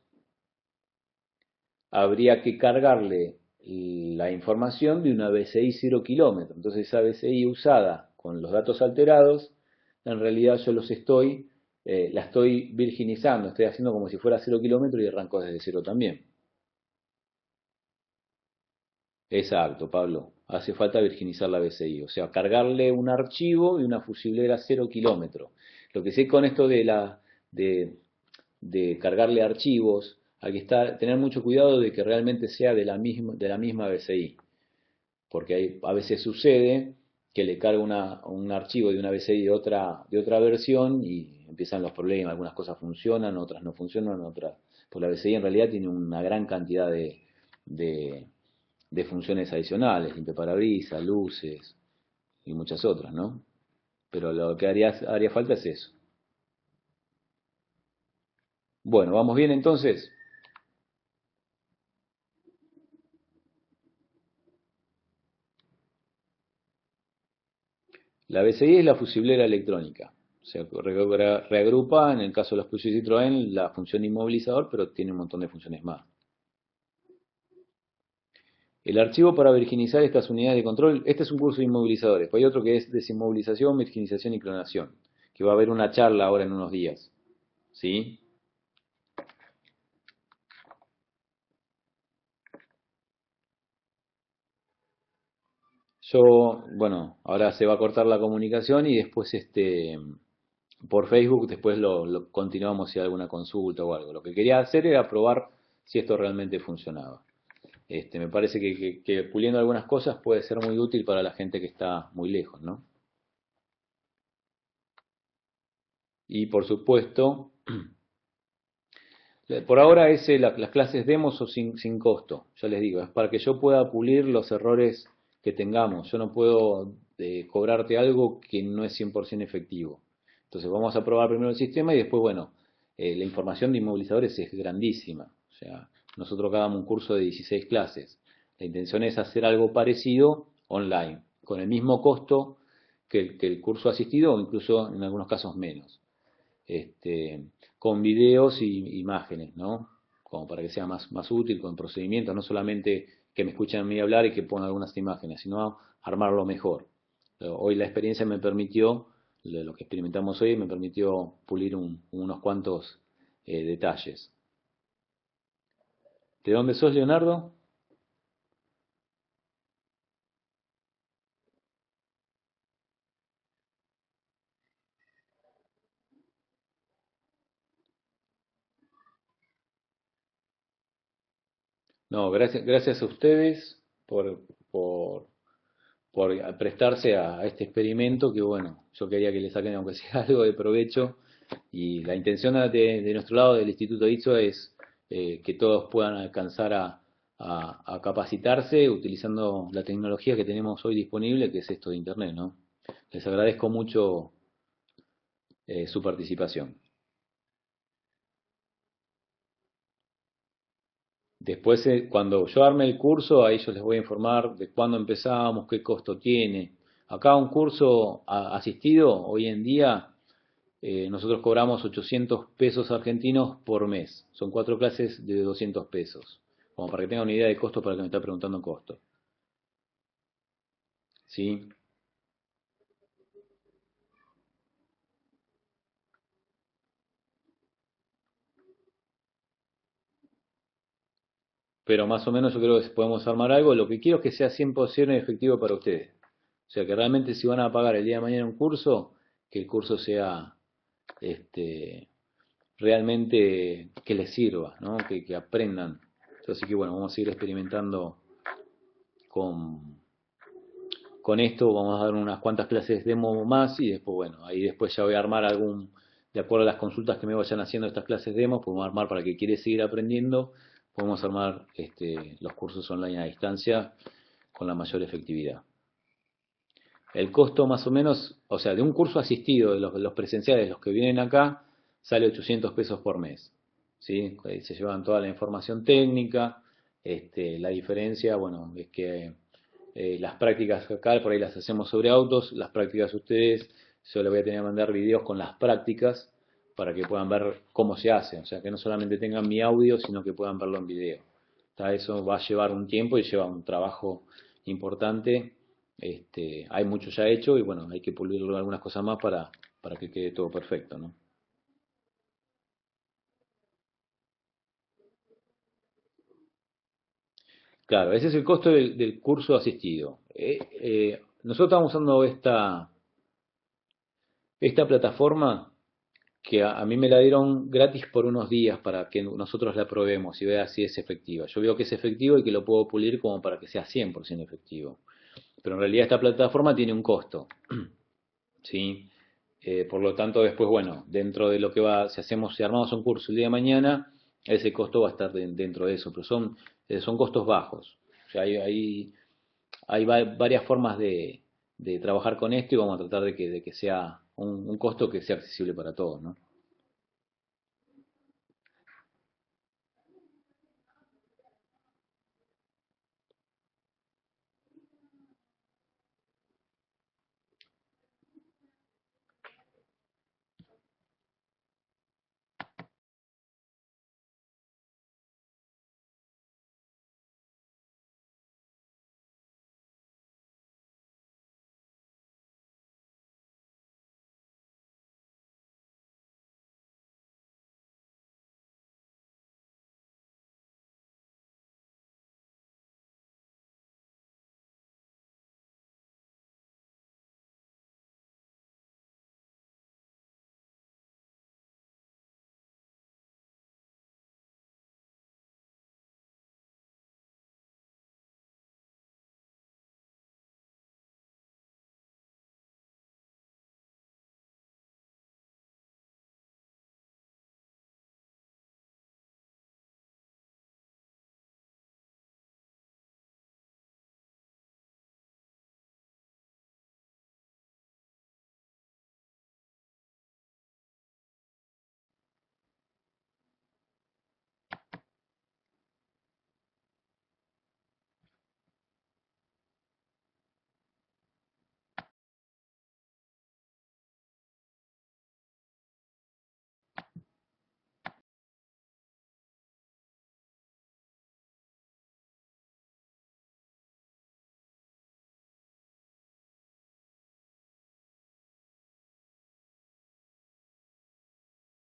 habría que cargarle la información de una BCI 0 kilómetro. Entonces esa BCI usada con los datos alterados, en realidad yo la estoy virginizando, estoy haciendo como si fuera 0 kilómetro y arranco desde cero también. Exacto, Pablo. Hace falta virginizar la BCI, o sea, cargarle un archivo de una fusilera 0 kilómetro. Lo que sé con esto de, de cargarle archivos, hay que tener mucho cuidado de que realmente sea de la misma BCI, porque a veces sucede que le carga un archivo de una BCI de otra versión y empiezan los problemas, algunas cosas funcionan, otras no funcionan, pues la BCI en realidad tiene una gran cantidad de, de funciones adicionales, limpiaparabrisas, luces y muchas otras, ¿no? pero lo que haría falta es eso. Bueno, ¿vamos bien entonces? La BCI es la fusiblera electrónica. Se reagrupa, en el caso de los Peugeot y Citroën, la función inmovilizador, pero tiene un montón de funciones más. El archivo para virginizar estas unidades de control, este es un curso de inmovilizadores, pues hay otro que es desinmovilización, virginización y clonación, que va a haber una charla ahora en unos días. ¿Sí? Yo, bueno, ahora se va a cortar la comunicación y después por Facebook después lo continuamos si hay alguna consulta o algo. Lo que quería hacer era probar si esto realmente funcionaba. Me parece que puliendo algunas cosas puede ser muy útil para la gente que está muy lejos, ¿no? Y por supuesto, por ahora las clases demo son sin costo, ya les digo, es para que yo pueda pulir los errores que tengamos. Yo no puedo cobrarte algo que no es 100% efectivo. Entonces vamos a probar primero el sistema y después, bueno, la información de inmovilizadores es grandísima. O sea, nosotros damos un curso de 16 clases. La intención es hacer algo parecido online, con el mismo costo que el curso asistido o incluso en algunos casos menos. Con videos y imágenes, ¿no? Como para que sea más útil, con procedimientos, no solamente que me escuchen a mí hablar y que pongan algunas imágenes, sino armarlo mejor. Hoy la experiencia me permitió, lo que experimentamos hoy, me permitió pulir unos cuantos detalles. ¿De dónde sos, Leonardo? No, gracias a ustedes por, por prestarse a este experimento que, bueno, yo quería que le saquen aunque sea algo de provecho y la intención de nuestro lado del Instituto ITSO es que todos puedan alcanzar a capacitarse utilizando la tecnología que tenemos hoy disponible, que es esto de Internet, ¿no? Les agradezco mucho su participación. Después, cuando yo arme el curso, a ellos les voy a informar de cuándo empezamos, qué costo tiene. Acá un curso asistido, hoy en día, nosotros cobramos 800 pesos argentinos por mes. Son 4 clases de 200 pesos. Como para que tengan una idea de costo para el que me está preguntando costo. ¿Sí? Pero más o menos yo creo que podemos armar algo. Lo que quiero es que sea 100% efectivo para ustedes. O sea, que realmente si van a pagar el día de mañana un curso, que el curso sea este, realmente que les sirva, ¿no? Que aprendan. Así que bueno, vamos a seguir experimentando con, con esto, vamos a dar unas cuantas clases demo más y después, bueno, ahí después ya voy a armar de acuerdo a las consultas que me vayan haciendo estas clases demo, podemos armar para el que quiere seguir aprendiendo, podemos armar los cursos online a distancia con la mayor efectividad. El costo más o menos, o sea, de un curso asistido, de los presenciales, los que vienen acá, sale 800 pesos por mes. ¿Sí? Se llevan toda la información técnica. La diferencia, bueno, es que las prácticas acá por ahí las hacemos sobre autos, las prácticas ustedes, yo les voy a tener que mandar videos con las prácticas para que puedan ver cómo se hace. O sea, que no solamente tengan mi audio, sino que puedan verlo en video. Eso va a llevar un tiempo y lleva un trabajo importante. Hay mucho ya hecho y bueno, hay que pulirlo algunas cosas más para que quede todo perfecto, ¿no? Claro, ese es el costo del curso asistido. Nosotros estamos usando esta plataforma que a mí me la dieron gratis por unos días para que nosotros la probemos y vea si es efectiva. Yo veo que es efectivo y que lo puedo pulir como para que sea 100% efectivo. Pero en realidad esta plataforma tiene un costo, ¿sí? Por lo tanto, después, bueno, dentro de lo que va, si armamos un curso el día de mañana, ese costo va a estar dentro de eso, pero son costos bajos. O sea, hay varias formas de trabajar con esto y vamos a tratar de que sea un costo que sea accesible para todos, ¿no?